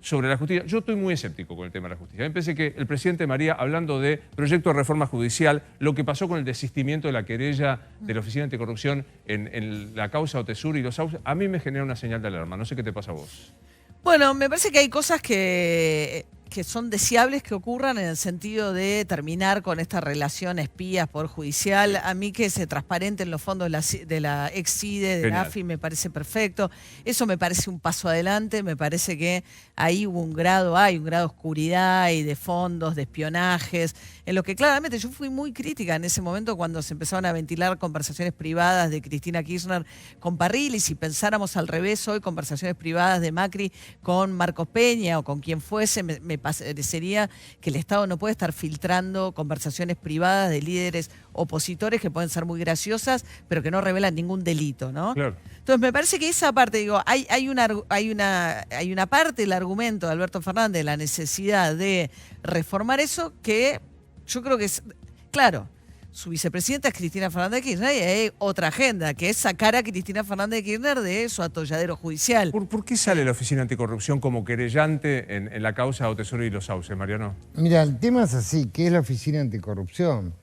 sobre la justicia, yo estoy muy escéptico con el tema de la justicia. Me parece que el presidente María, hablando de proyecto de reforma judicial, lo que pasó con el desistimiento de la querella de la Oficina Anticorrupción en la causa Otesur y los sauces, a mí me genera una señal de alarma. No sé qué te pasa a vos. Bueno, me parece que hay cosas que son deseables que ocurran en el sentido de terminar con esta relación espías-poder judicial. A mí que se transparenten los fondos de la ex-CIDE, de la AFI, me parece perfecto. Eso me parece un paso adelante. Me parece que ahí hubo hay un grado de oscuridad y de fondos, de espionajes, en lo que claramente yo fui muy crítica en ese momento cuando se empezaron a ventilar conversaciones privadas de Cristina Kirchner con Parrilli. Y si pensáramos al revés hoy, conversaciones privadas de Macri con Marcos Peña o con quien fuese, me parecería que el Estado no puede estar filtrando conversaciones privadas de líderes opositores que pueden ser muy graciosas, pero que no revelan ningún delito, ¿no? Claro. Entonces me parece que esa parte, digo, hay una parte del argumento de Alberto Fernández, la necesidad de reformar eso, que yo creo que es, claro, su vicepresidenta es Cristina Fernández de Kirchner y hay otra agenda, que es sacar a Cristina Fernández de Kirchner de su atolladero judicial. ¿Por qué sale la Oficina Anticorrupción como querellante en la causa Otesur y los sauces, Mariano? Mira, el tema es así, ¿qué es la Oficina Anticorrupción?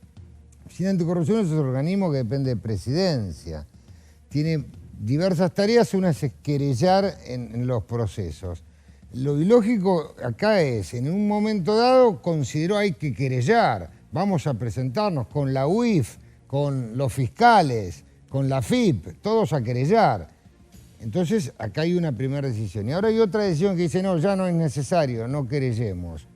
La Oficina Anticorrupción es un organismo que depende de Presidencia. Tiene diversas tareas, una es querellar en los procesos. Lo ilógico acá es, en un momento dado, consideró hay que querellar. Vamos a presentarnos con la UIF, con los fiscales, con la FIP, todos a querellar. Entonces, acá hay una primera decisión. Y ahora hay otra decisión que dice, no, ya no es necesario, no querellemos.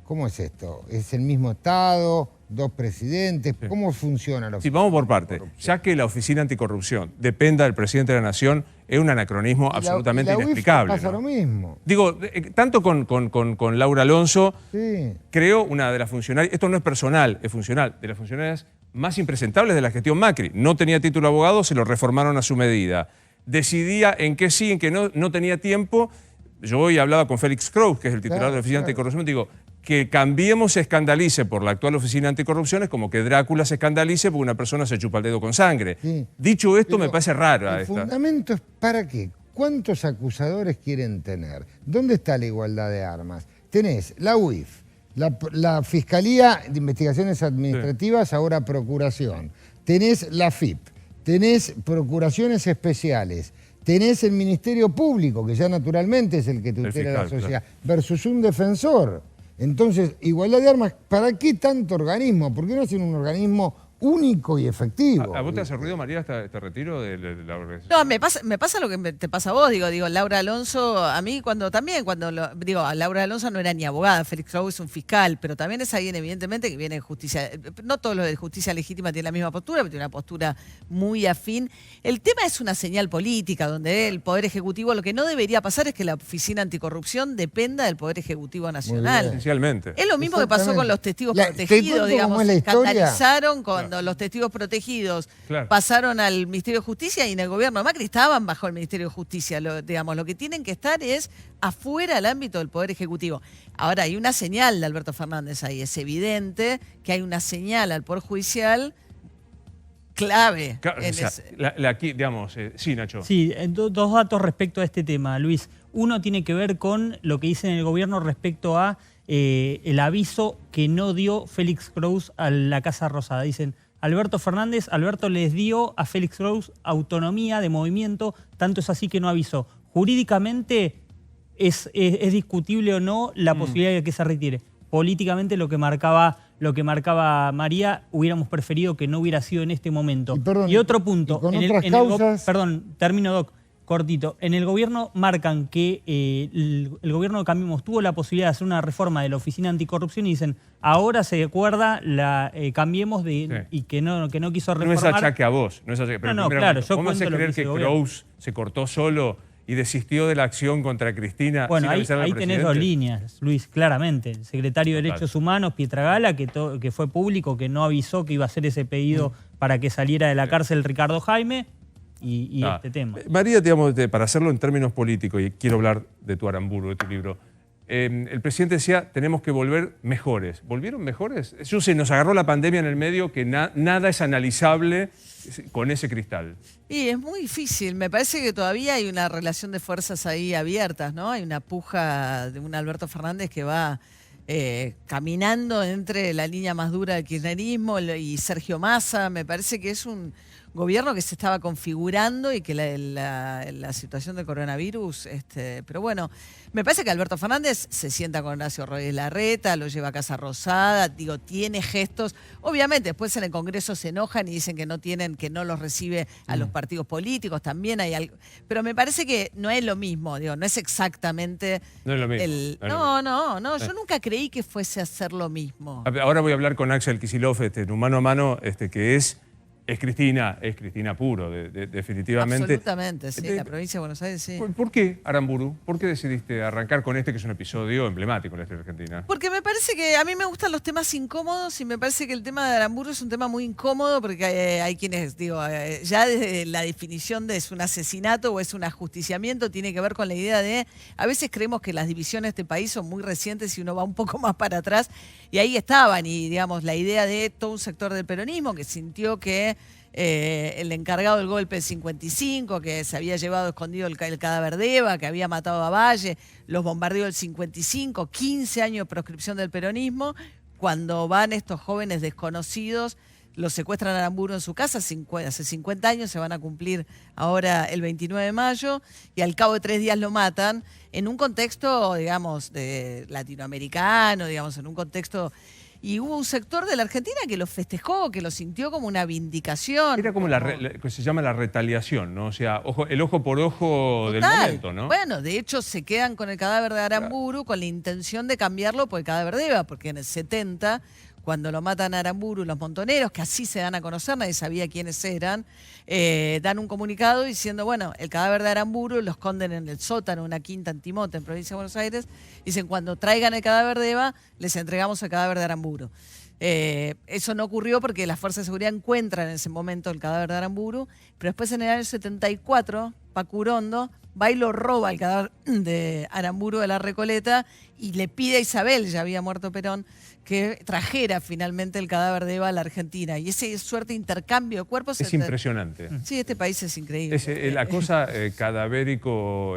¿Cómo es esto? ¿Es el mismo Estado? ¿Dos presidentes? Sí. ¿Cómo funciona la Sí, Oficina vamos por parte. Anticorrupción? Ya que la Oficina Anticorrupción dependa del presidente de la Nación, es un anacronismo absolutamente y la UIF inexplicable. pasa ¿no? lo mismo. Digo, tanto con Laura Alonso, Sí. creo una de las funcionarias, esto no es personal, es funcional, de las funcionarias más impresentables de la gestión Macri. No tenía título de abogado, se lo reformaron a su medida. Decidía en qué sí, en qué no tenía tiempo. Yo hoy hablaba con Félix Kraus, que es el titular de la Oficina Anticorrupción, digo, que Cambiemos se escandalice por la actual Oficina Anticorrupción es como que Drácula se escandalice porque una persona se chupa el dedo con sangre. Sí. Dicho esto, Pero me parece raro. el fundamento es ¿para qué? ¿Cuántos acusadores quieren tener? ¿Dónde está la igualdad de armas? Tenés la UIF, la Fiscalía de Investigaciones Administrativas, ahora Procuración. Tenés la FIP, tenés Procuraciones Especiales. Tenés el Ministerio Público, que ya naturalmente es el que tutela la sociedad, versus un defensor. Entonces, igualdad de armas, ¿para qué tanto organismo? ¿Por qué no hacen un organismo único y efectivo? ¿A vos te hace ruido, María, este retiro de la organización? No, me pasa lo que te pasa a vos, digo, Laura Alonso, a mí cuando Laura Alonso no era ni abogada, Félix Kraus es un fiscal, pero también es alguien evidentemente que viene de justicia, no todos los de justicia legítima tienen la misma postura, pero tiene una postura muy afín. El tema es una señal política, donde el Poder Ejecutivo, lo que no debería pasar es que la Oficina Anticorrupción dependa del Poder Ejecutivo Nacional. Esencialmente. Es lo mismo que pasó con los testigos Te protegidos, cuento digamos, cómo es la se historia. escandalizaron cuando los testigos protegidos pasaron al Ministerio de Justicia y en el gobierno de Macri estaban bajo el Ministerio de Justicia. Lo que tienen que estar es afuera del ámbito del Poder Ejecutivo. Ahora, hay una señal de Alberto Fernández ahí. Es evidente que hay una señal al Poder Judicial clave. Claro, o sea, aquí, digamos, sí, Nacho. Sí, dos datos respecto a este tema, Luis. Uno tiene que ver con lo que dice en el gobierno respecto a el aviso que no dio Félix Kraus a la Casa Rosada. Dicen, Alberto les dio a Félix Kraus autonomía de movimiento, tanto es así que no avisó. Jurídicamente es discutible o no la posibilidad de que se retire. Políticamente lo que marcaba María, hubiéramos preferido que no hubiera sido en este momento. Y, perdón, y otro punto. y con otras causas... Perdón, termino, Doc. Cortito. En el gobierno marcan que el gobierno de Cambiemos tuvo la posibilidad de hacer una reforma de la Oficina Anticorrupción y dicen, ahora se acuerda la Cambiemos y que no quiso reformar. No es achaque a vos. No es achaque, pero No, claro, yo ¿cómo hace cuento lo creer que que hizo el gobierno. Kraus se cortó solo y desistió de la acción contra Cristina? Bueno, sin ahí avisarle al tenés presidente? dos líneas, Luis, claramente. El secretario de Total. Derechos Humanos, Pietragala, que fue público, que no avisó que iba a hacer ese pedido para que saliera de la cárcel Ricardo Jaime, y este tema. María, digamos, para hacerlo en términos políticos, y quiero hablar de tu Aramburu, de tu libro, el presidente decía, tenemos que volver mejores. ¿Volvieron mejores? Eso se nos agarró la pandemia en el medio, que nada es analizable con ese cristal. Y es muy difícil. Me parece que todavía hay una relación de fuerzas ahí abiertas, ¿no? Hay una puja de un Alberto Fernández que va caminando entre la línea más dura del kirchnerismo y Sergio Massa. Me parece que es un gobierno que se estaba configurando y que la situación del coronavirus, pero bueno, me parece que Alberto Fernández se sienta con Horacio Rodríguez Larreta, lo lleva a Casa Rosada, digo, tiene gestos. Obviamente, después en el Congreso se enojan y dicen que no los recibe a los partidos políticos, también hay algo. Pero me parece que no es lo mismo, digo, no es exactamente. No es lo mismo. No, yo nunca creí que fuese a hacer lo mismo. Ahora voy a hablar con Axel Kicillof, en un mano a mano, que es Cristina puro, definitivamente. Absolutamente, sí, la provincia de Buenos Aires, sí. ¿Por qué, Aramburu? ¿Por qué decidiste arrancar con que es un episodio emblemático en la historia argentina? Porque me parece que a mí me gustan los temas incómodos y me parece que el tema de Aramburu es un tema muy incómodo porque hay quienes, ya desde la definición de es un asesinato o es un ajusticiamiento tiene que ver con la idea de, a veces creemos que las divisiones de este país son muy recientes y uno va un poco más para atrás y ahí estaban y digamos la idea de todo un sector del peronismo que sintió que el encargado del golpe del 55, que se había llevado escondido el cadáver de Eva, que había matado a Valle, los bombardeos del 55, 15 años de proscripción del peronismo, cuando van estos jóvenes desconocidos, los secuestran a Aramburu en su casa, hace 50 años, se van a cumplir ahora el 29 de mayo, y al cabo de 3 días lo matan, en un contexto, digamos, de latinoamericano, digamos, en un contexto. Y hubo un sector de la Argentina que lo festejó, que lo sintió como una vindicación. Era como que se llama la retaliación, ¿no? O sea, el ojo por ojo del momento, ¿no? Bueno, de hecho se quedan con el cadáver de Aramburu con la intención de cambiarlo por el cadáver de Eva, porque en el 70, cuando lo matan a Aramburu los montoneros, que así se dan a conocer, nadie sabía quiénes eran, dan un comunicado diciendo, bueno, el cadáver de Aramburu lo esconden en el sótano, una quinta en Timote, en provincia de Buenos Aires. Dicen, cuando traigan el cadáver de Eva, les entregamos el cadáver de Aramburu. Eso no ocurrió porque las fuerzas de seguridad encuentran en ese momento el cadáver de Aramburu, pero después en el año 74, Pacurondo va y lo roba el cadáver de Aramburu de la Recoleta y le pide a Isabel, ya había muerto Perón, que trajera finalmente el cadáver de Eva a la Argentina. Y ese suerte de intercambio de cuerpos... Es impresionante. Sí, este país es increíble. Es la cosa cadavérico,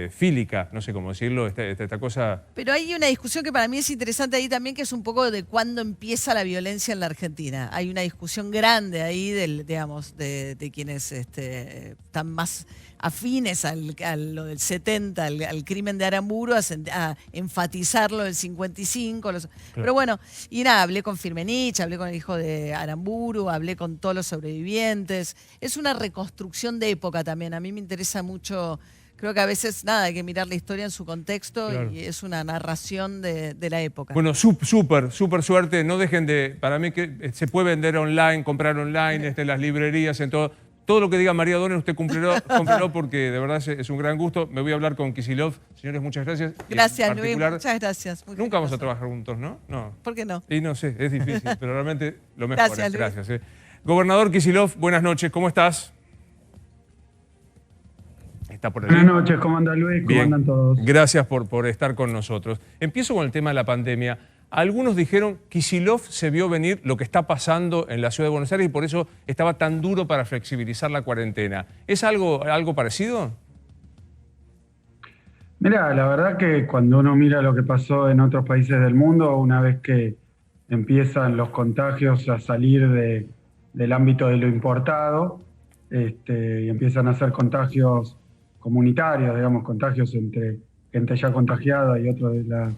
fílica, no sé cómo decirlo, esta cosa... Pero hay una discusión que para mí es interesante ahí también, que es un poco de cuándo empieza la violencia en la Argentina. Hay una discusión grande ahí, de quienes están más afines a lo del 70, al crimen de Aramburu, a enfatizarlo del 55. Claro. Pero bueno, y nada, hablé con Firmenich, hablé con el hijo de Aramburu, hablé con todos los sobrevivientes. Es una reconstrucción de época también. A mí me interesa mucho, creo que a veces, hay que mirar la historia en su contexto, claro. Y es una narración de la época. Bueno, súper suerte. No dejen para mí que se puede vender online, comprar online, en las librerías, en todo. Todo lo que diga María Donner usted cumplirá porque de verdad es un gran gusto. Me voy a hablar con Kicillof. Señores, muchas gracias. Gracias, Luis. Muchas gracias. Nunca vamos a trabajar juntos, ¿no? No. ¿Por qué no? Y no sé, es difícil, pero realmente lo mejor. Gracias, Luis. Gracias. Gobernador Kicillof, buenas noches. ¿Cómo estás? Está por ahí. Buenas noches, ¿cómo anda Luis? ¿Cómo andan todos? Gracias por estar con nosotros. Empiezo con el tema de la pandemia. Algunos dijeron que Kicillof se vio venir lo que está pasando en la ciudad de Buenos Aires y por eso estaba tan duro para flexibilizar la cuarentena. ¿Es algo parecido? Mira, la verdad que cuando uno mira lo que pasó en otros países del mundo, una vez que empiezan los contagios a salir del ámbito de lo importado, y empiezan a hacer contagios comunitarios, digamos, contagios entre gente ya contagiada y otros de la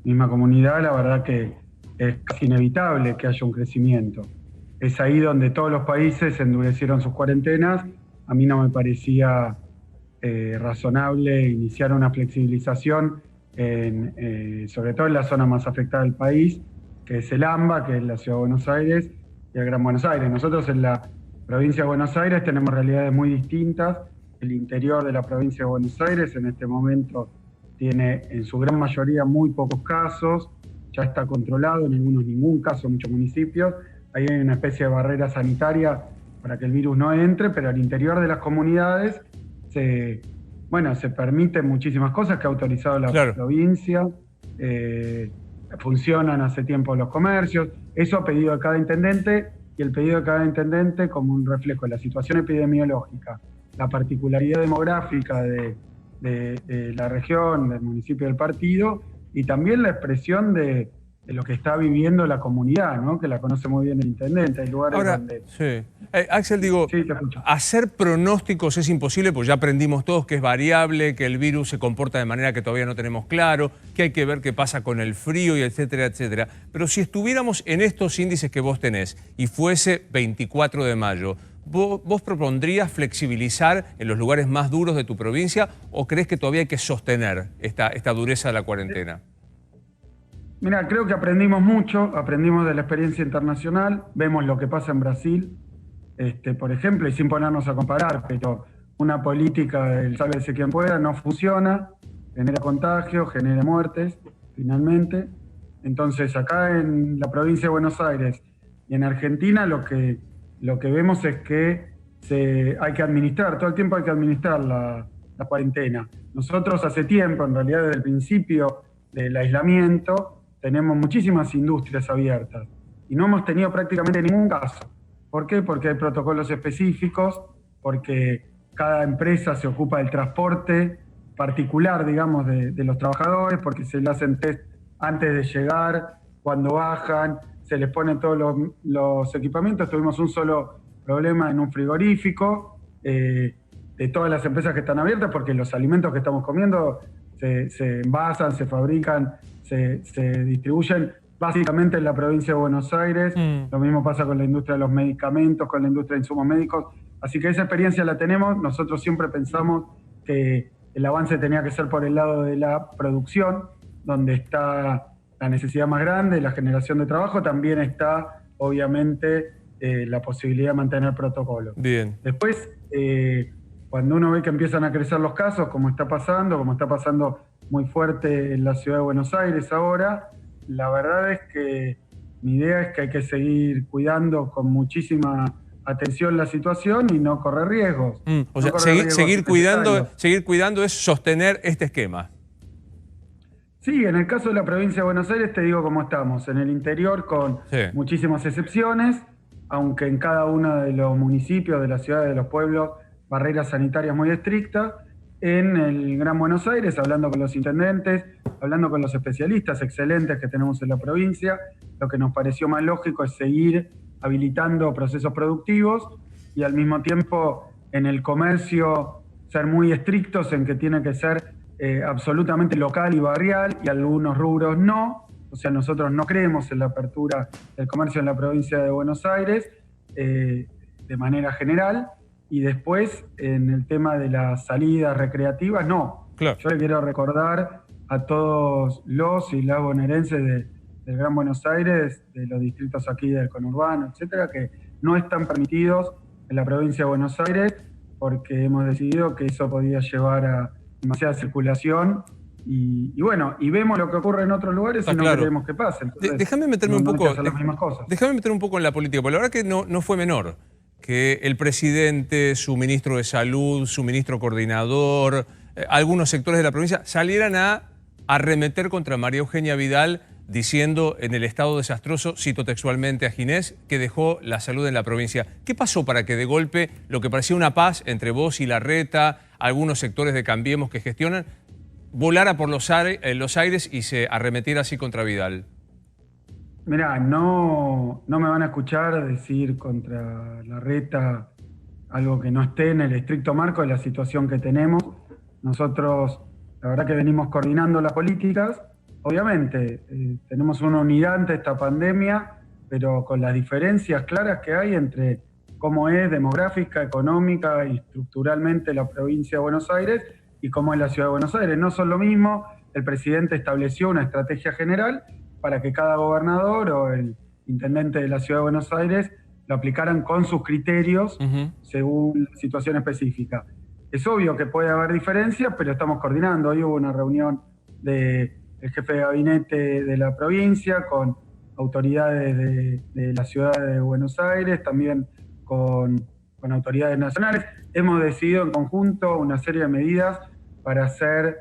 misma comunidad, la verdad que es casi inevitable que haya un crecimiento. Es ahí donde todos los países endurecieron sus cuarentenas. A mí no me parecía razonable iniciar una flexibilización, sobre todo en la zona más afectada del país, que es el AMBA, que es la Ciudad de Buenos Aires y el Gran Buenos Aires. Nosotros en la provincia de Buenos Aires tenemos realidades muy distintas. El interior de la provincia de Buenos Aires en este momento tiene en su gran mayoría muy pocos casos, ya está controlado, en algunos ningún caso, en muchos municipios. Ahí hay una especie de barrera sanitaria para que el virus no entre, pero al interior de las comunidades se permiten muchísimas cosas que ha autorizado la provincia. Funcionan hace tiempo los comercios. Eso a pedido de cada intendente, y el pedido de cada intendente como un reflejo de la situación epidemiológica, la particularidad demográfica de la región, del municipio, del partido, y también la expresión de lo que está viviendo la comunidad, ¿no? Que la conoce muy bien el intendente. Hay lugares donde... Sí. Axel, digo, sí, te escucho. Hacer pronósticos es imposible, pues ya aprendimos todos que es variable, que el virus se comporta de manera que todavía no tenemos claro, que hay que ver qué pasa con el frío, y etcétera, etcétera. Pero si estuviéramos en estos índices que vos tenés y fuese 24 de mayo, ¿vos propondrías flexibilizar en los lugares más duros de tu provincia o crees que todavía hay que sostener esta dureza de la cuarentena? Mira, creo que aprendimos mucho, aprendimos de la experiencia internacional, vemos lo que pasa en Brasil, por ejemplo, y sin ponernos a comparar, pero una política del sálvese quien pueda no funciona, genera contagios, genera muertes, finalmente. Entonces, acá en la provincia de Buenos Aires y en Argentina lo que vemos es que hay que administrar, todo el tiempo hay que administrar la cuarentena. Nosotros hace tiempo, en realidad desde el principio del aislamiento, tenemos muchísimas industrias abiertas y no hemos tenido prácticamente ningún caso. ¿Por qué? Porque hay protocolos específicos, porque cada empresa se ocupa del transporte particular, digamos, de los trabajadores, porque se le hacen test antes de llegar, cuando bajan, se les ponen todos los equipamientos. Tuvimos un solo problema en un frigorífico de todas las empresas que están abiertas, porque los alimentos que estamos comiendo se envasan, se fabrican, se distribuyen básicamente en la provincia de Buenos Aires. Lo mismo pasa con la industria de los medicamentos, con la industria de insumos médicos. Así que esa experiencia la tenemos. Nosotros siempre pensamos que el avance tenía que ser por el lado de la producción, donde está la necesidad más grande, la generación de trabajo. También está, obviamente, la posibilidad de mantener protocolos. Bien. Después, cuando uno ve que empiezan a crecer los casos, como está pasando muy fuerte en la ciudad de Buenos Aires ahora, la verdad es que mi idea es que hay que seguir cuidando con muchísima atención la situación y no correr riesgos. O sea, seguir cuidando es sostener este esquema. Sí, en el caso de la provincia de Buenos Aires te digo cómo estamos. En el interior con muchísimas excepciones, aunque en cada uno de los municipios, de las ciudades, de los pueblos, barreras sanitarias muy estrictas. En el Gran Buenos Aires, hablando con los intendentes, hablando con los especialistas excelentes que tenemos en la provincia, lo que nos pareció más lógico es seguir habilitando procesos productivos y al mismo tiempo en el comercio ser muy estrictos en que tiene que ser absolutamente local y barrial, y algunos rubros no. O sea, nosotros no creemos en la apertura del comercio en la provincia de Buenos Aires de manera general. Y después, en el tema de las salidas recreativas, no. Claro. Yo le quiero recordar a todos los y las bonaerenses del Gran Buenos Aires, de los distritos aquí del conurbano, etcétera, que no están permitidos en la provincia de Buenos Aires porque hemos decidido que eso podía llevar a demasiada circulación. Y bueno, y vemos lo que ocurre en otros lugares y no queremos que pase. Déjame meterme un poco en la política, porque la verdad que no fue menor que el presidente, su ministro de Salud, su ministro coordinador, algunos sectores de la provincia salieran a arremeter contra María Eugenia Vidal diciendo en el estado desastroso, cito textualmente a Ginés, que dejó la salud en la provincia. ¿Qué pasó para que de golpe lo que parecía una paz entre vos y Larreta, algunos sectores de Cambiemos que gestionan, volara por los aires y se arremetiera así contra Vidal? Mirá, no me van a escuchar decir contra Larreta algo que no esté en el estricto marco de la situación que tenemos. Nosotros, la verdad que venimos coordinando las políticas. Obviamente, tenemos una unidad ante esta pandemia, pero con las diferencias claras que hay entre cómo es demográfica, económica y estructuralmente la provincia de Buenos Aires y cómo es la ciudad de Buenos Aires. No son lo mismo, el presidente estableció una estrategia general para que cada gobernador o el intendente de la ciudad de Buenos Aires lo aplicaran con sus criterios según la situación específica. Es obvio que puede haber diferencias, pero estamos coordinando. Hoy hubo una reunión del jefe de gabinete de la provincia con autoridades de la ciudad de Buenos Aires, también con autoridades nacionales. Hemos decidido en conjunto una serie de medidas para hacer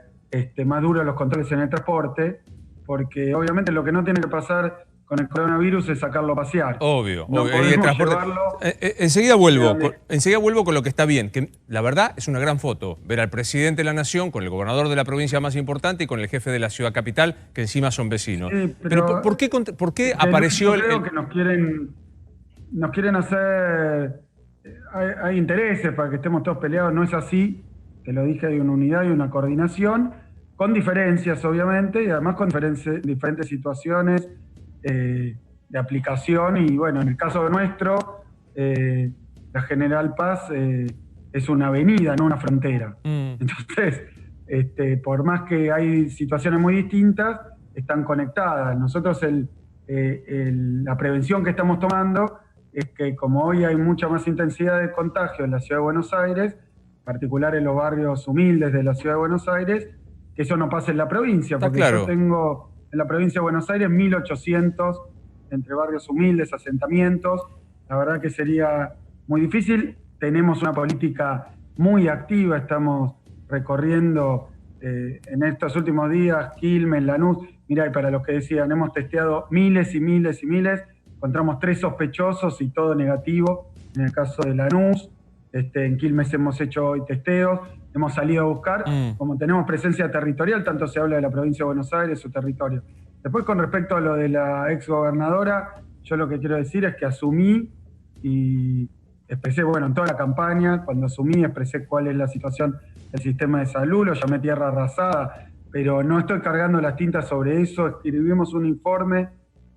más duros los controles en el transporte, porque obviamente lo que no tiene que pasar con el coronavirus es sacarlo a pasear. Obvio, no obvio. Y el transporte. Enseguida vuelvo con lo que está bien, que la verdad es una gran foto, ver al presidente de la Nación con el gobernador de la provincia más importante y con el jefe de la ciudad capital, que encima son vecinos. Sí, pero ¿por qué apareció creo que nos quieren hacer... Hay intereses para que estemos todos peleados, no es así. Te lo dije, hay una unidad y una coordinación, con diferencias obviamente, y además con diferentes situaciones de aplicación. Y bueno, en el caso nuestro, la General Paz es una avenida, no una frontera. Entonces, por más que hay situaciones muy distintas, están conectadas. Nosotros la prevención que estamos tomando es que como hoy hay mucha más intensidad de contagio en la ciudad de Buenos Aires, en particular en los barrios humildes de la ciudad de Buenos Aires, que eso no pase en la provincia, porque yo tengo en la provincia de Buenos Aires 1.800 entre barrios humildes, asentamientos. La verdad que sería muy difícil. Tenemos una política muy activa, estamos recorriendo en estos últimos días Quilmes, Lanús. Mirá, y para los que decían, hemos testeado miles y miles y miles. Encontramos 3 sospechosos y todo negativo en el caso de Lanús. En Quilmes hemos hecho hoy testeos, hemos salido a buscar. Como tenemos presencia territorial, tanto se habla de la provincia de Buenos Aires, su territorio. Después, con respecto a lo de la exgobernadora, yo lo que quiero decir es que asumí y expresé, bueno, en toda la campaña, cuando asumí, expresé cuál es la situación del sistema de salud, lo llamé tierra arrasada, pero no estoy cargando las tintas sobre eso. Escribimos un informe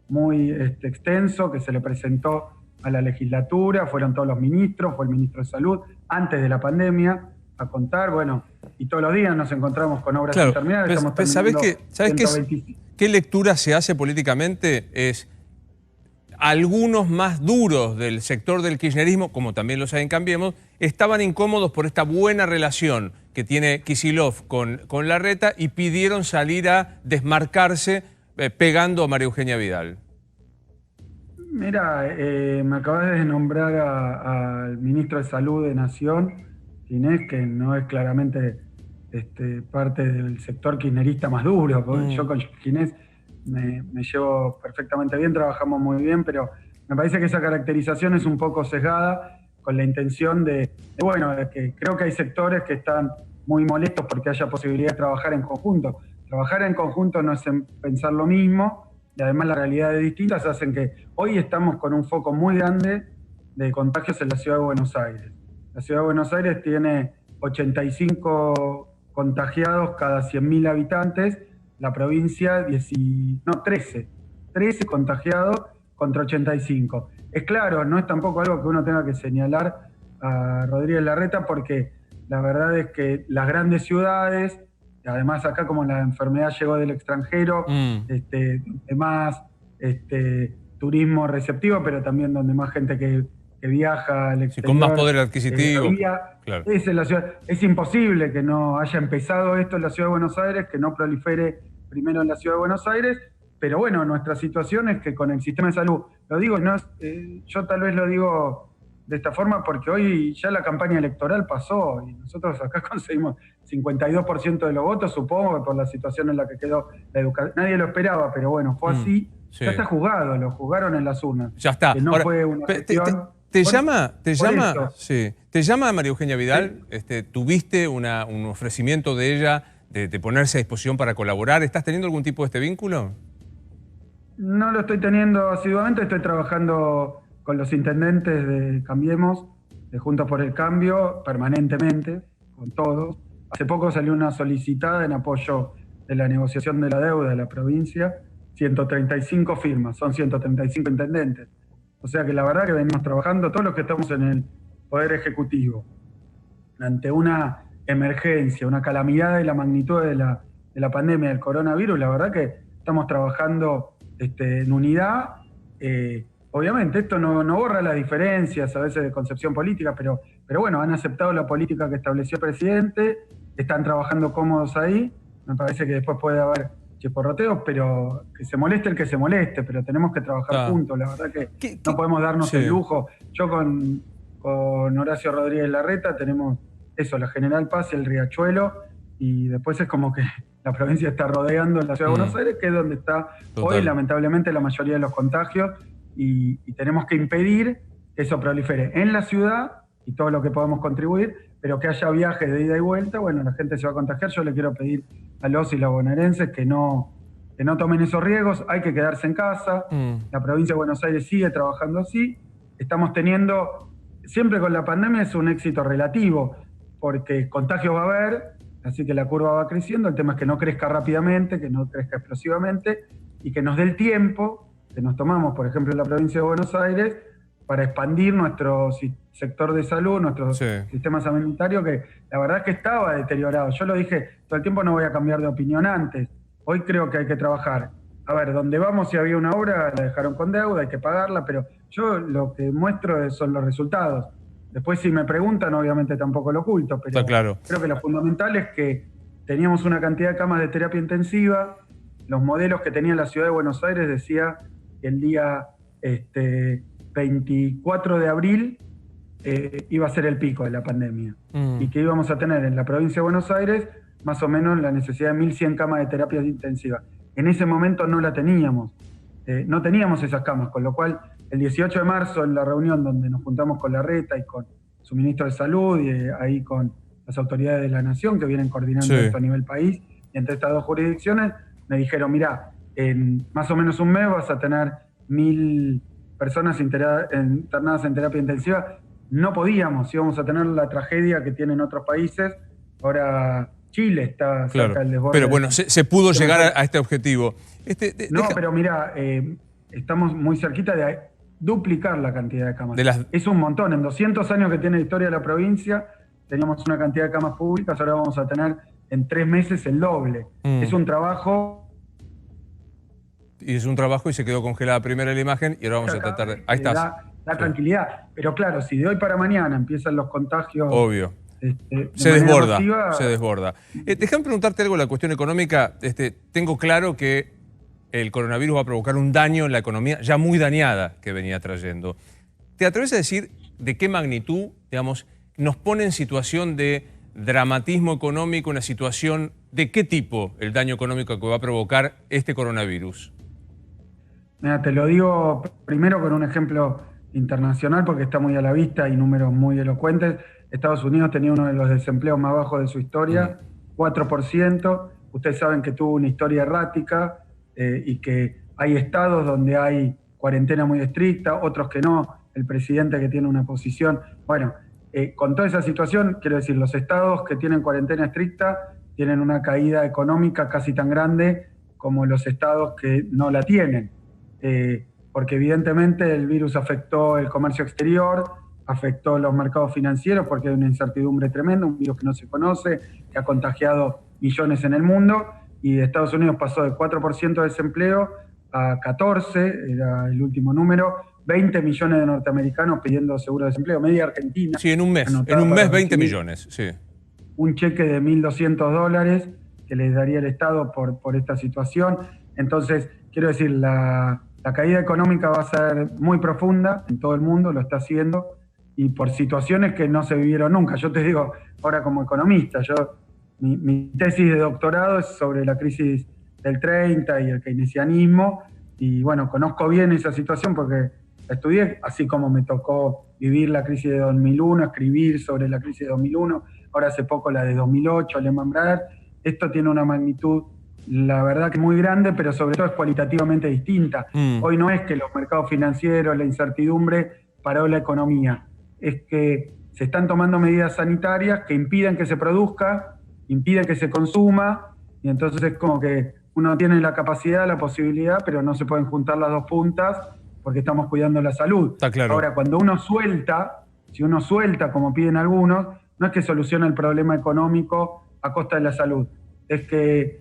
muy extenso que se le presentó a la legislatura, fueron todos los ministros, fue el ministro de Salud, antes de la pandemia, a contar, bueno, y todos los días nos encontramos con obras sin terminar. ¿Sabes qué lectura se hace políticamente? Es algunos más duros del sector del kirchnerismo, como también los hay en Cambiemos, estaban incómodos por esta buena relación que tiene Kicillof con Larreta y pidieron salir a desmarcarse pegando a María Eugenia Vidal. Mira, me acabas de nombrar al ministro de Salud de Nación, Ginés, que no es claramente parte del sector kirchnerista más duro. Yo con Ginés me llevo perfectamente bien, trabajamos muy bien, pero me parece que esa caracterización es un poco sesgada con la intención de que creo que hay sectores que están muy molestos porque haya posibilidad de trabajar en conjunto. Trabajar en conjunto no es pensar lo mismo, y además las realidades distintas hacen que hoy estamos con un foco muy grande de contagios en la ciudad de Buenos Aires. La ciudad de Buenos Aires tiene 85 contagiados cada 100.000 habitantes, la provincia 13 contagiados contra 85. Es claro, no es tampoco algo que uno tenga que señalar a Rodríguez Larreta, porque la verdad es que las grandes ciudades, además acá como la enfermedad llegó del extranjero, más turismo receptivo, pero también donde más gente que viaja al exterior. Con más poder adquisitivo. Claro. Es en la ciudad. Es imposible que no haya empezado esto en la ciudad de Buenos Aires, que no prolifere primero en la ciudad de Buenos Aires, pero bueno, nuestra situación es que con el sistema de salud, lo digo, yo tal vez lo digo de esta forma porque hoy ya la campaña electoral pasó y nosotros acá conseguimos 52% de los votos, supongo que por la situación en la que quedó la educación. Nadie lo esperaba, pero bueno, fue así. Sí. Ya está juzgado, lo juzgaron en las urnas. Ya está. Que no Ahora, fue una gestión. ¿Te llama María Eugenia Vidal? Sí. ¿Tuviste un ofrecimiento de ella de ponerse a disposición para colaborar? ¿Estás teniendo algún tipo de vínculo? No lo estoy teniendo asiduamente, estoy trabajando con los intendentes de Cambiemos, de Juntos por el Cambio, permanentemente, con todos. Hace poco salió una solicitada en apoyo de la negociación de la deuda de la provincia, 135 firmas, son 135 intendentes. O sea que la verdad que venimos trabajando, todos los que estamos en el Poder Ejecutivo, ante una emergencia, una calamidad de la magnitud de la pandemia del coronavirus, la verdad que estamos trabajando en unidad. Obviamente esto no borra las diferencias a veces de concepción política, pero bueno, han aceptado la política que estableció el presidente, están trabajando cómodos ahí. Me parece que después puede haber chisporroteos, pero que se moleste el que se moleste, pero tenemos que trabajar juntos. La verdad que no podemos darnos el lujo. Yo con Horacio Rodríguez Larreta tenemos eso, la General Paz y el Riachuelo, y después es como que la provincia está rodeando la ciudad de Buenos Aires, que es donde está hoy lamentablemente la mayoría de los contagios, y tenemos que impedir que eso prolifere en la ciudad y todo lo que podamos contribuir, pero que haya viajes de ida y vuelta. Bueno, la gente se va a contagiar. Yo le quiero pedir a los y las bonaerenses que no tomen esos riesgos. Hay que quedarse en casa. La provincia de Buenos Aires sigue trabajando así. Estamos teniendo, siempre con la pandemia es un éxito relativo, porque contagios va a haber, así que la curva va creciendo. El tema es que no crezca rápidamente, que no crezca explosivamente, y que nos dé el tiempo que nos tomamos, por ejemplo, en la provincia de Buenos Aires, para expandir nuestro sector de salud, nuestro sistema sanitario, que la verdad es que estaba deteriorado. Yo lo dije todo el tiempo, no voy a cambiar de opinión antes. Hoy creo que hay que trabajar. A ver, donde vamos, si había una obra, la dejaron con deuda, hay que pagarla, pero yo lo que muestro son los resultados. Después, si me preguntan, obviamente tampoco lo oculto, pero creo que lo fundamental es que teníamos una cantidad de camas de terapia intensiva. Los modelos que tenía la ciudad de Buenos Aires decía que el día 24 de abril iba a ser el pico de la pandemia y que íbamos a tener en la provincia de Buenos Aires más o menos la necesidad de 1.100 camas de terapia intensiva. En ese momento no la teníamos, no teníamos esas camas, con lo cual el 18 de marzo en la reunión donde nos juntamos con Larreta y con su ministro de Salud y ahí con las autoridades de la Nación que vienen coordinando esto a nivel país, y entre estas dos jurisdicciones me dijeron, mirá, en más o menos un mes vas a tener 1.000 personas internadas en terapia intensiva. No podíamos, íbamos a tener la tragedia que tienen otros países. Ahora Chile está cerca del desborde. Pero bueno, se pudo llegar a este objetivo. Pero mira, estamos muy cerquita de duplicar la cantidad de camas. Es un montón. En 200 años que tiene la historia de la provincia, teníamos una cantidad de camas públicas, ahora vamos a tener en 3 meses el doble. Es un trabajo. Y es un trabajo y se quedó congelada primero la imagen y ahora vamos a tratar de... Ahí estás. Da tranquilidad. Pero claro, si de hoy para mañana empiezan los contagios... Obvio. Se desborda. Déjame preguntarte algo, la cuestión económica. Tengo claro que el coronavirus va a provocar un daño en la economía ya muy dañada que venía trayendo. ¿Te atreves a decir de qué magnitud, digamos, nos pone en situación de dramatismo económico, una situación de qué tipo el daño económico que va a provocar este coronavirus? Mira, te lo digo primero con un ejemplo internacional porque está muy a la vista y números muy elocuentes. Estados Unidos tenía uno de los desempleos más bajos de su historia, 4%. Ustedes saben que tuvo una historia errática y que hay estados donde hay cuarentena muy estricta, otros que no. El presidente que tiene una posición... Bueno, con toda esa situación, quiero decir, los estados que tienen cuarentena estricta tienen una caída económica casi tan grande como los estados que no la tienen. Porque evidentemente el virus afectó el comercio exterior, afectó los mercados financieros porque hay una incertidumbre tremenda, un virus que no se conoce, que ha contagiado millones en el mundo, y Estados Unidos pasó de 4% de desempleo a 14%, era el último número, 20 millones de norteamericanos pidiendo seguro de desempleo, media Argentina. Sí, en un mes 20 millones, sí. Un cheque de $1.200 que les daría el Estado por esta situación. Entonces, quiero decir, la caída económica va a ser muy profunda en todo el mundo, lo está haciendo, y por situaciones que no se vivieron nunca. Yo te digo, ahora como economista, mi tesis de doctorado es sobre la crisis del 30 y el keynesianismo, y bueno, conozco bien esa situación porque la estudié, así como me tocó vivir la crisis de 2001, escribir sobre la crisis de 2001, ahora hace poco la de 2008, Lehman Brothers. Esto tiene una magnitud, la verdad que muy grande, pero sobre todo es cualitativamente distinta. Hoy no es que los mercados financieros, la incertidumbre paró la economía, es que se están tomando medidas sanitarias que impiden que se produzca, impiden que se consuma, y entonces es como que uno tiene la capacidad, la posibilidad, pero no se pueden juntar las dos puntas porque estamos cuidando la salud. Está claro. Ahora, cuando uno suelta, si uno suelta, como piden algunos, no es que soluciona el problema económico a costa de la salud. Es que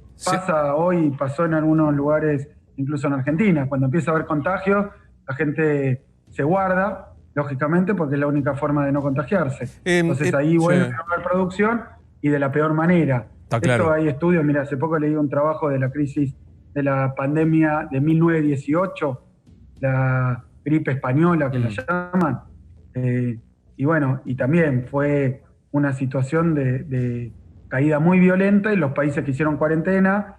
hoy pasó en algunos lugares, incluso en Argentina, cuando empieza a haber contagios, la gente se guarda, lógicamente, porque es la única forma de no contagiarse. Entonces ahí vuelve a haber producción y de la peor manera. Está claro. Esto hay estudios, mira, hace poco leí un trabajo de la crisis de la pandemia de 1918, la gripe española que la llaman, y bueno, y también fue una situación de caída muy violenta y los países que hicieron cuarentena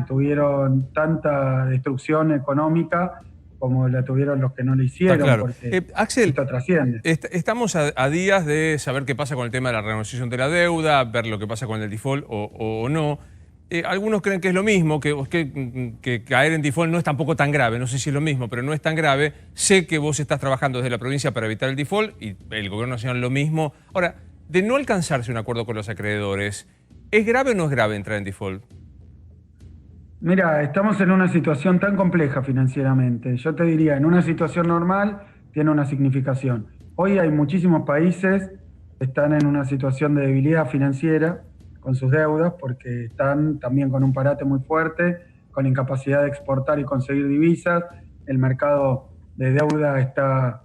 tuvieron tanta destrucción económica como la tuvieron los que no lo hicieron. Está claro. Porque Axel, esto trasciende. Estamos a días de saber qué pasa con el tema de la renegociación de la deuda, ver lo que pasa con el default o no. Algunos creen que es lo mismo, que caer en default no es tampoco tan grave. No sé si es lo mismo, pero no es tan grave. Sé que vos estás trabajando desde la provincia para evitar el default y el gobierno nacional lo mismo. Ahora, de no alcanzarse un acuerdo con los acreedores, ¿es grave o no es grave entrar en default? Mira, estamos en una situación tan compleja financieramente. Yo te diría, en una situación normal tiene una significación. Hoy hay muchísimos países que están en una situación de debilidad financiera con sus deudas porque están también con un parate muy fuerte, con incapacidad de exportar y conseguir divisas. El mercado de deuda está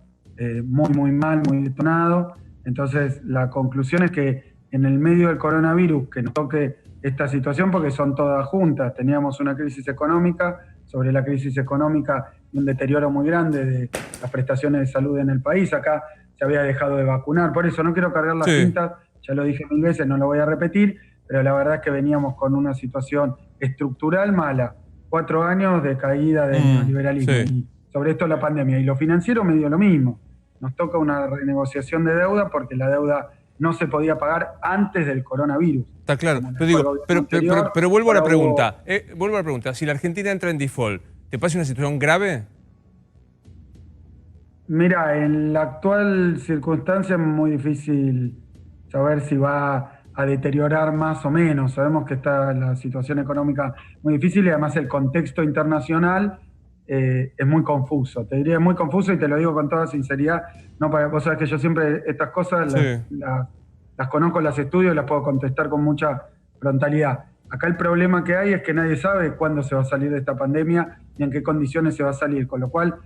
muy mal, muy detonado. Entonces, la conclusión es que en el medio del coronavirus, que nos toque esta situación, porque son todas juntas, teníamos una crisis económica, sobre la crisis económica un deterioro muy grande de las prestaciones de salud en el país. Acá se había dejado de vacunar, por eso no quiero cargar las tintas, ya lo dije 1000 veces, no lo voy a repetir, pero la verdad es que veníamos con una situación estructural mala, 4 años de caída del neoliberalismo, y sobre esto la pandemia, y lo financiero me dio lo mismo. Nos toca una renegociación de deuda porque la deuda no se podía pagar antes del coronavirus. Está claro, pero vuelvo a la pregunta. Vuelvo a la pregunta. Si la Argentina entra en default, ¿te parece una situación grave? Mira, en la actual circunstancia es muy difícil saber si va a deteriorar más o menos. Sabemos que está la situación económica muy difícil y además el contexto internacional es muy confuso. Te diría muy confuso y te lo digo con toda sinceridad. No, vos sabés que yo siempre estas cosas las conozco, las estudio y las puedo contestar con mucha frontalidad. Acá el problema que hay es que nadie sabe cuándo se va a salir de esta pandemia ni en qué condiciones se va a salir, con lo cual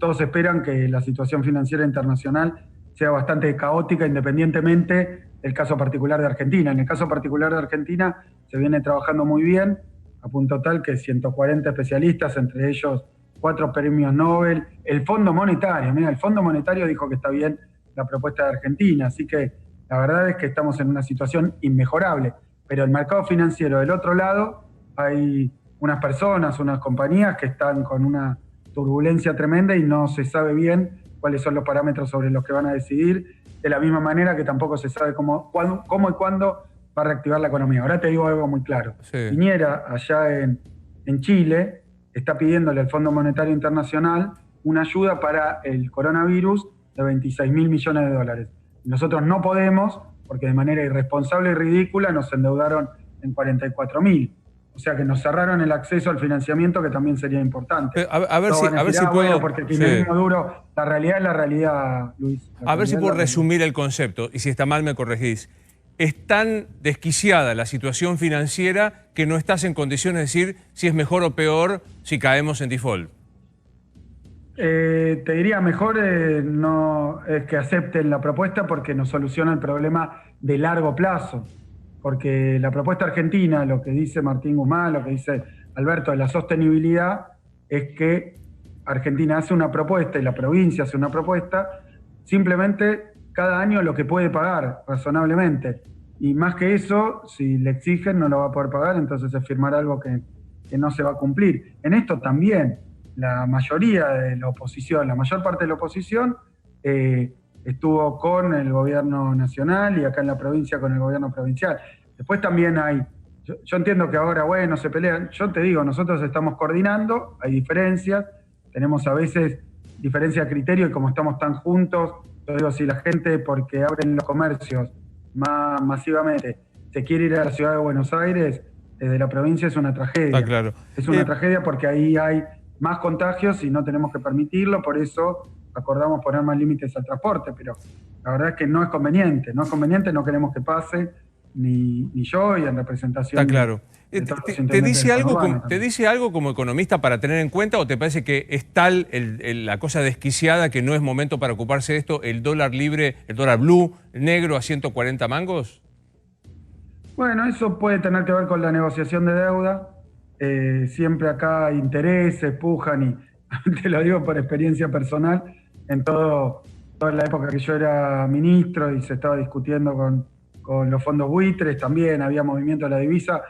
todos esperan que la situación financiera internacional sea bastante caótica independientemente del caso particular de Argentina. En el caso particular de Argentina se viene trabajando muy bien, a punto tal que 140 especialistas, entre ellos 4 premios Nobel, el Fondo Monetario, mira, el Fondo Monetario dijo que está bien la propuesta de Argentina, así que la verdad es que estamos en una situación inmejorable, pero el mercado financiero del otro lado hay unas personas, unas compañías que están con una turbulencia tremenda y no se sabe bien cuáles son los parámetros sobre los que van a decidir, de la misma manera que tampoco se sabe cómo y cuándo va a reactivar la economía. Ahora te digo algo muy claro. Piñera, allá en Chile, está pidiéndole al Fondo Monetario Internacional una ayuda para el coronavirus de 26.000 millones de dólares. Nosotros no podemos, porque de manera irresponsable y ridícula nos endeudaron en 44.000. O sea que nos cerraron el acceso al financiamiento, que también sería importante. A ver si puedo... Bueno, porque el kirchnerismo duro, la realidad es la realidad, Luis. A ver si puedo resumir el concepto, y si está mal me corregís. Es tan desquiciada la situación financiera que no estás en condiciones de decir si es mejor o peor si caemos en default. Te diría mejor no es que acepten la propuesta porque nos soluciona el problema de largo plazo. Porque la propuesta argentina, lo que dice Martín Guzmán, lo que dice Alberto de la sostenibilidad, es que Argentina hace una propuesta y la provincia hace una propuesta, simplemente cada año lo que puede pagar razonablemente. Y más que eso, si le exigen no lo va a poder pagar, entonces es firmar algo que no se va a cumplir. En esto también, la mayoría de la oposición, la mayor parte de la oposición estuvo con el gobierno nacional y acá en la provincia con el gobierno provincial. Después también hay, yo entiendo que ahora, bueno, se pelean. Yo te digo, nosotros estamos coordinando, hay diferencias, tenemos a veces diferencia de criterio y como estamos tan juntos, yo digo, si la gente, porque abren los comercios más masivamente, se quiere ir a la ciudad de Buenos Aires, desde la provincia es una tragedia. Claro. Es una tragedia porque ahí hay más contagios y no tenemos que permitirlo, por eso acordamos poner más límites al transporte, pero la verdad es que no es conveniente, no queremos que pase, ni yo y en representación. Está claro. ¿Te dice algo como economista para tener en cuenta o te parece que es tal la cosa desquiciada que no es momento para ocuparse de esto, el dólar libre, el dólar blue, negro a 140 mangos? Bueno, eso puede tener que ver con la negociación de deuda. Siempre acá hay intereses, pujan y te lo digo por experiencia personal, en toda la época que yo era ministro y se estaba discutiendo con los fondos buitres, también había movimiento de la divisa.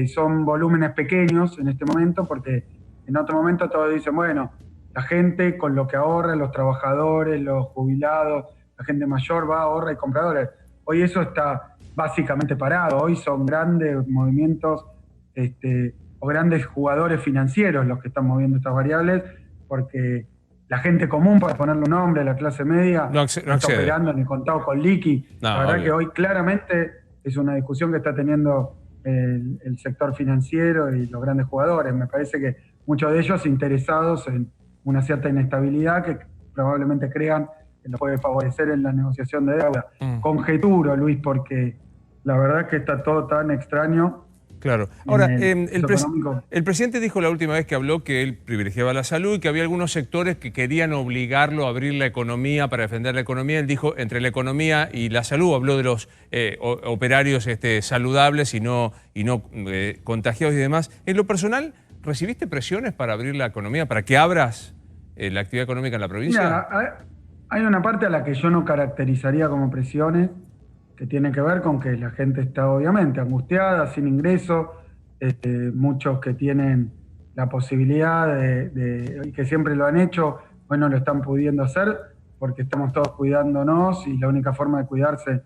Son volúmenes pequeños en este momento, porque en otro momento todos dicen, bueno, la gente con lo que ahorra, los trabajadores, los jubilados, la gente mayor va, ahorra y compra dólares. Hoy eso está básicamente parado, hoy son grandes movimientos o grandes jugadores financieros los que están moviendo estas variables, porque la gente común, para ponerle un nombre, la clase media, no está operando en el contado con liqui. La verdad que hoy claramente es una discusión que está teniendo el sector financiero y los grandes jugadores. Me parece que muchos de ellos interesados en una cierta inestabilidad que probablemente crean que los puede favorecer en la negociación de deuda. Conjeturo, Luis, porque la verdad que está todo tan extraño. Claro. Ahora, el presidente dijo la última vez que habló que él privilegiaba la salud y que había algunos sectores que querían obligarlo a abrir la economía para defender la economía. Él dijo, entre la economía y la salud, habló de los operarios saludables y no contagiados y demás. En lo personal, ¿recibiste presiones para abrir la economía, para que abras la actividad económica en la provincia? Mira, hay una parte a la que yo no caracterizaría como presiones, que tiene que ver con que la gente está obviamente angustiada, sin ingreso, muchos que tienen la posibilidad y que siempre lo han hecho, hoy no lo están pudiendo hacer porque estamos todos cuidándonos y la única forma de cuidarse de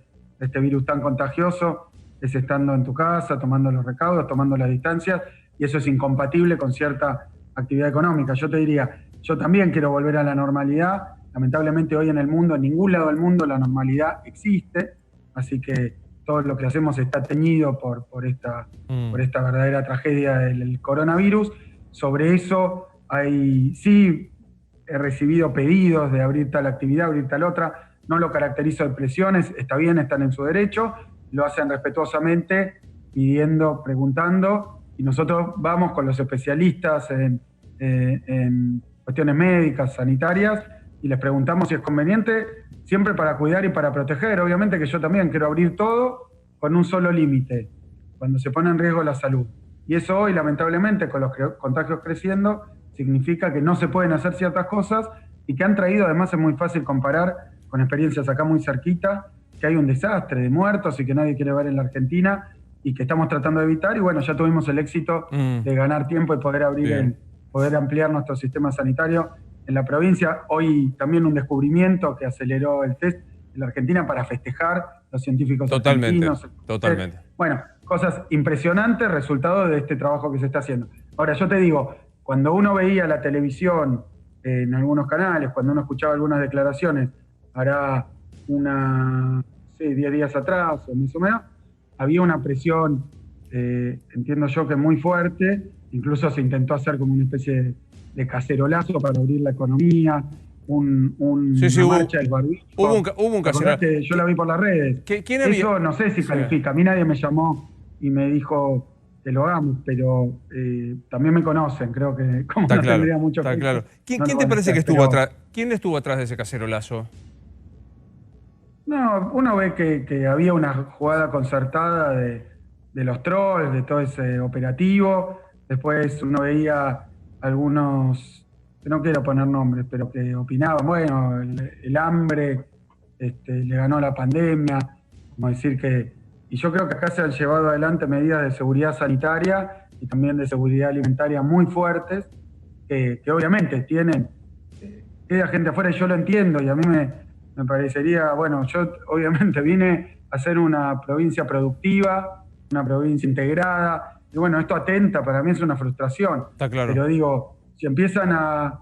este virus tan contagioso es estando en tu casa, tomando los recaudos, tomando las distancias, y eso es incompatible con cierta actividad económica. Yo te diría, yo también quiero volver a la normalidad. Lamentablemente hoy en el mundo, en ningún lado del mundo, la normalidad existe. Así que todo lo que hacemos está teñido por esta verdadera tragedia del coronavirus. Sobre eso sí he recibido pedidos de abrir tal actividad, abrir tal otra. No lo caracterizo de presiones, está bien, están en su derecho, lo hacen respetuosamente, pidiendo, preguntando, y nosotros vamos con los especialistas en cuestiones médicas, sanitarias, y les preguntamos si es conveniente, siempre para cuidar y para proteger. Obviamente que yo también quiero abrir todo con un solo límite, cuando se pone en riesgo la salud. Y eso hoy, lamentablemente, con los contagios creciendo, significa que no se pueden hacer ciertas cosas y que han traído, además es muy fácil comparar con experiencias acá muy cerquita, que hay un desastre de muertos y que nadie quiere ver en la Argentina y que estamos tratando de evitar. Y bueno, ya tuvimos el éxito de ganar tiempo y poder poder ampliar nuestro sistema sanitario en la provincia. Hoy también un descubrimiento que aceleró el test en la Argentina para festejar los científicos argentinos. Totalmente. Bueno, cosas impresionantes, resultado de este trabajo que se está haciendo. Ahora, yo te digo, cuando uno veía la televisión en algunos canales, cuando uno escuchaba algunas declaraciones, hará 10 días atrás o más o menos, había una presión, entiendo yo que muy fuerte, incluso se intentó hacer como una especie de cacerolazo para abrir la economía, una marcha del barbijo. Hubo un cacerolazo. Yo la vi por las redes. ¿Quién había? Eso no sé si califica. A mí nadie me llamó y me dijo que lo hagamos, pero también me conocen. Creo que como está no claro, tendría mucho está claro. ¿Quién no te parece que estuvo atrás? ¿Quién estuvo atrás de ese cacerolazo? No, uno ve que había una jugada concertada de los trolls, de todo ese operativo. Después uno veía algunos, que no quiero poner nombres, pero que opinaban, bueno, el hambre le ganó la pandemia, como decir que... Y yo creo que acá se han llevado adelante medidas de seguridad sanitaria y también de seguridad alimentaria muy fuertes, que obviamente tienen... queda gente afuera y yo lo entiendo, y a mí me parecería, bueno, yo obviamente vine a ser una provincia productiva, una provincia integrada, y bueno, esto atenta, para mí es una frustración. Está claro. Pero digo, si empiezan a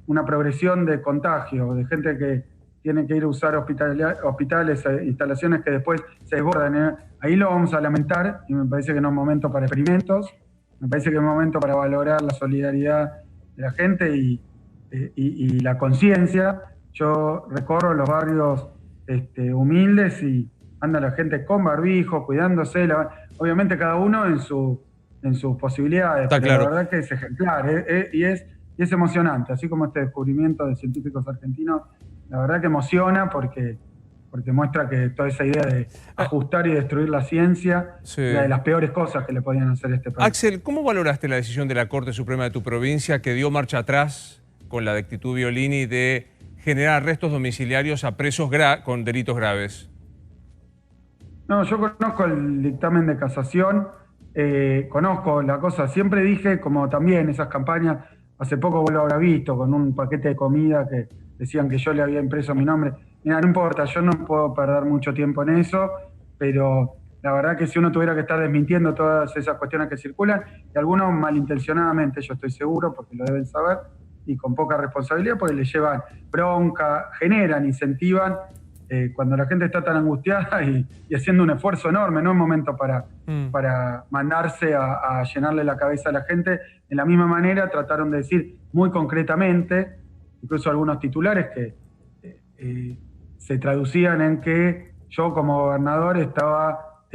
una progresión de contagio, de gente que tiene que ir a usar hospitales, instalaciones que después se desbordan, ahí lo vamos a lamentar, y me parece que no es momento para experimentos, me parece que es momento para valorar la solidaridad la gente y la conciencia. Yo recorro los barrios humildes y anda la gente con barbijo, cuidándose, obviamente cada uno en sus posibilidades. Está pero claro. La verdad que es ejemplar y es emocionante, así como este descubrimiento de científicos argentinos, la verdad que emociona porque muestra que toda esa idea de ajustar y destruir la ciencia Sí. es una de las peores cosas que le podían hacer a este país. Axel, ¿cómo valoraste la decisión de la Corte Suprema de tu provincia que dio marcha atrás con la de Actitud Violini de generar arrestos domiciliarios a presos con delitos graves? No, yo conozco el dictamen de casación, conozco la cosa, siempre dije, como también esas campañas, hace poco vos lo habrás visto, con un paquete de comida que decían que yo le había impreso mi nombre. Mira, no importa, yo no puedo perder mucho tiempo en eso, pero la verdad que si uno tuviera que estar desmintiendo todas esas cuestiones que circulan, y algunos malintencionadamente, yo estoy seguro, porque lo deben saber, y con poca responsabilidad, porque le llevan bronca, generan, incentivan, cuando la gente está tan angustiada y haciendo un esfuerzo enorme, no es momento para mandarse a llenarle la cabeza a la gente. De la misma manera trataron de decir muy concretamente, incluso algunos titulares que se traducían en que yo como gobernador estaba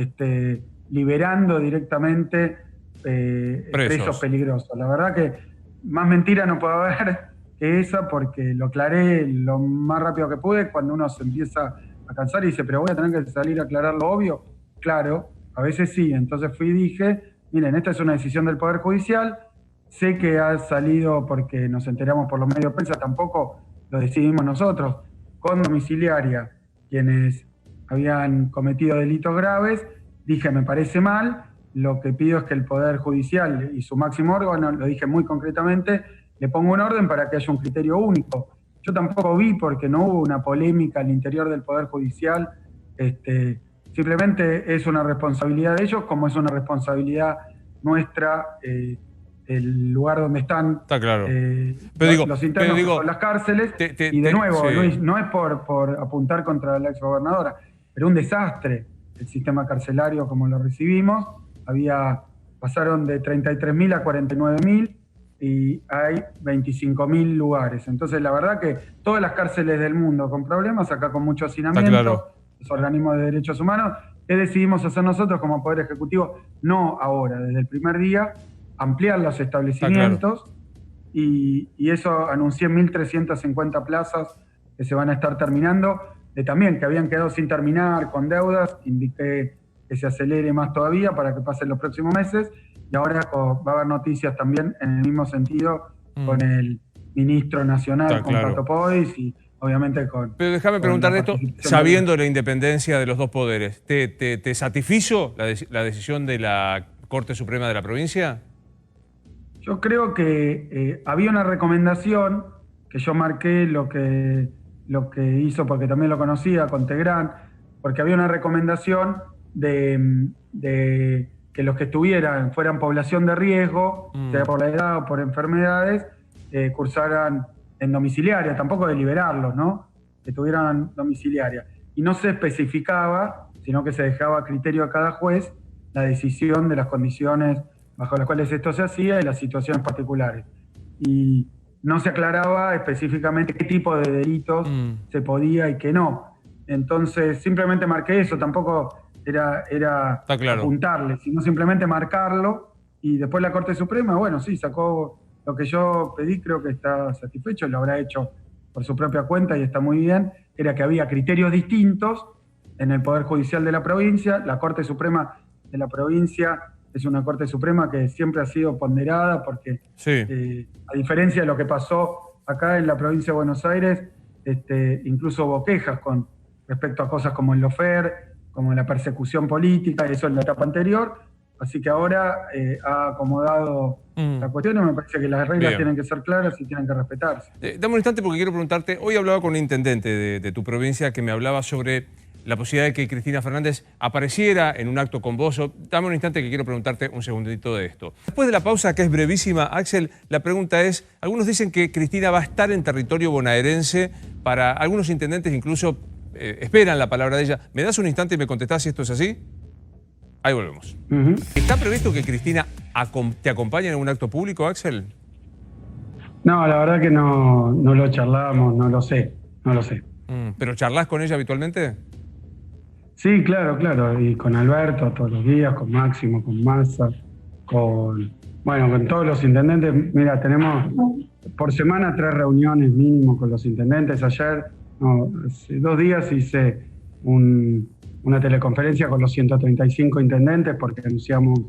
liberando directamente presos peligrosos. La verdad que más mentira no puede haber que esa, porque lo aclaré lo más rápido que pude. Cuando uno se empieza a cansar y dice, pero voy a tener que salir a aclarar lo obvio. Claro, a veces sí. Entonces fui y dije, miren, esta es una decisión del Poder Judicial. Sé que ha salido porque nos enteramos por los medios de prensa, tampoco lo decidimos nosotros, con domiciliaria, quienes habían cometido delitos graves. Dije, me parece mal, lo que pido es que el Poder Judicial y su máximo órgano, lo dije muy concretamente, le ponga un orden para que haya un criterio único. Yo tampoco vi, porque no hubo una polémica al interior del Poder Judicial, simplemente es una responsabilidad de ellos, como es una responsabilidad nuestra, el lugar donde están los internos, que son las cárceles. Y de nuevo, sí, Luis, no es por apuntar contra la exgobernadora, pero un desastre el sistema carcelario como lo recibimos. Pasaron de 33.000 a 49.000 y hay 25.000 lugares. Entonces, la verdad que todas las cárceles del mundo con problemas, acá con mucho hacinamiento, los organismos de derechos humanos, ¿qué decidimos hacer nosotros como Poder Ejecutivo? No ahora, desde el primer día, ampliar los establecimientos, y eso anuncié 1.350 plazas que se van a estar terminando, también que habían quedado sin terminar con deudas. Indiqué que se acelere más todavía para que pasen los próximos meses, y ahora va a haber noticias también en el mismo sentido con el ministro nacional, con Pato Pois, y obviamente con... Pero déjame preguntarle esto, sabiendo la independencia de los dos poderes, ¿te satisfizo la decisión de la Corte Suprema de la provincia? Yo creo que había una recomendación que yo marqué, lo que hizo, porque también lo conocía con Tegrán, porque había una recomendación de que los que fueran población de riesgo, sea por la edad o por enfermedades, cursaran en domiciliaria, tampoco de liberarlos, ¿no? Que tuvieran domiciliaria. Y no se especificaba, sino que se dejaba a criterio a cada juez la decisión de las condiciones bajo las cuales esto se hacía y las situaciones particulares. Y no se aclaraba específicamente qué tipo de delitos se podía y qué no. Entonces, simplemente marqué eso, tampoco era apuntarle, sino simplemente marcarlo, y después la Corte Suprema, bueno, sí, sacó lo que yo pedí, creo que está satisfecho, lo habrá hecho por su propia cuenta y está muy bien, era que había criterios distintos en el Poder Judicial de la provincia. La Corte Suprema de la provincia es una Corte Suprema que siempre ha sido ponderada, porque a diferencia de lo que pasó acá en la provincia de Buenos Aires, incluso hubo quejas con respecto a cosas como el lofer, como la persecución política, eso en la etapa anterior. Así que ahora ha acomodado la cuestión, y me parece que las reglas tienen que ser claras y tienen que respetarse. Dame un instante, porque quiero preguntarte, hoy hablaba con un intendente de tu provincia que me hablaba sobre la posibilidad de que Cristina Fernández apareciera en un acto con vos. Dame un instante que quiero preguntarte un segundito de esto. Después de la pausa, que es brevísima, Axel, la pregunta es, algunos dicen que Cristina va a estar en territorio bonaerense, para algunos intendentes incluso esperan la palabra de ella. ¿Me das un instante y me contestás si esto es así? Ahí volvemos. ¿Está previsto que Cristina te acompañe en un acto público, Axel? No, la verdad que no lo charlamos, no lo sé. ¿Pero charlas con ella habitualmente? Sí, claro, y con Alberto todos los días, con Máximo, con Massa, con todos los intendentes. Mira, tenemos por semana 3 reuniones mínimo con los intendentes. Hace 2 días hice una teleconferencia con los 135 intendentes porque anunciamos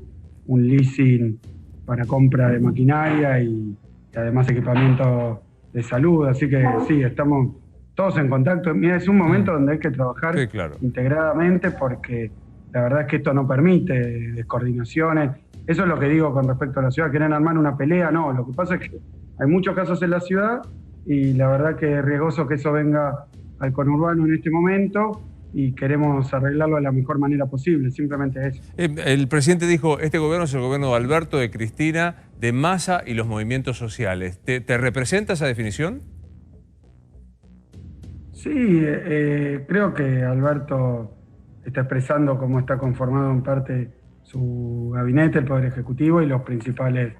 un leasing para compra de maquinaria y además equipamiento de salud. Así que sí, estamos todos en contacto. Mira, es un momento donde hay que trabajar integradamente porque la verdad es que esto no permite descoordinaciones. Eso es lo que digo con respecto a la ciudad. ¿Quieren armar una pelea? No, lo que pasa es que hay muchos casos en la ciudad y la verdad que es riesgoso que eso venga al conurbano en este momento y queremos arreglarlo de la mejor manera posible, simplemente eso. El presidente dijo, este gobierno es el gobierno de Alberto, de Cristina, de Massa y los movimientos sociales. ¿Te representa esa definición? Sí, creo que Alberto está expresando cómo está conformado en parte su gabinete, el Poder Ejecutivo y los principales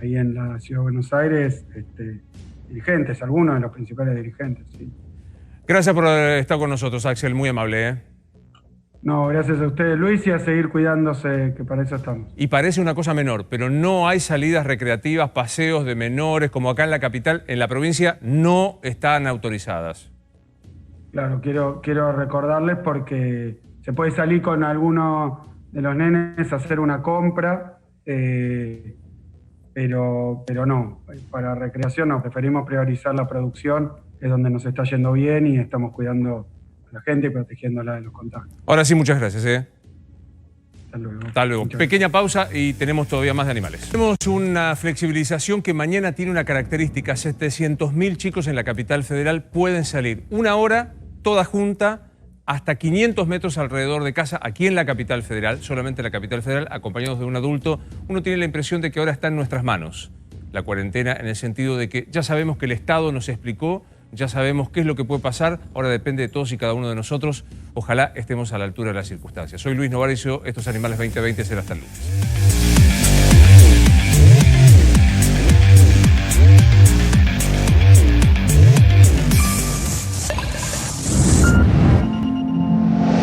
ahí en la Ciudad de Buenos Aires, dirigentes, algunos de los principales dirigentes, sí. Gracias por estar con nosotros, Axel, muy amable. No, gracias a ustedes, Luis, y a seguir cuidándose, que para eso estamos. Y parece una cosa menor, pero no hay salidas recreativas, paseos de menores, como acá en la capital, en la provincia, no están autorizadas. Claro, quiero recordarles porque se puede salir con alguno de los nenes a hacer una compra, pero no, para recreación no, preferimos priorizar la producción, que es donde nos está yendo bien y estamos cuidando a la gente y protegiéndola de los contagios. Ahora sí, muchas gracias. Hasta luego. Hasta luego. Pequeña pausa y tenemos todavía más de animales. Tenemos una flexibilización que mañana tiene una característica. 700.000 chicos en la capital federal pueden salir una hora, toda junta, hasta 500 metros alrededor de casa, aquí en la capital federal, solamente en la capital federal, acompañados de un adulto. Uno tiene la impresión de que ahora está en nuestras manos la cuarentena, en el sentido de que ya sabemos que el Estado nos explicó, ya sabemos qué es lo que puede pasar, ahora depende de todos y cada uno de nosotros. Ojalá estemos a la altura de las circunstancias. Soy Luis Novarecio, estos Animales 2020 será hasta el lunes.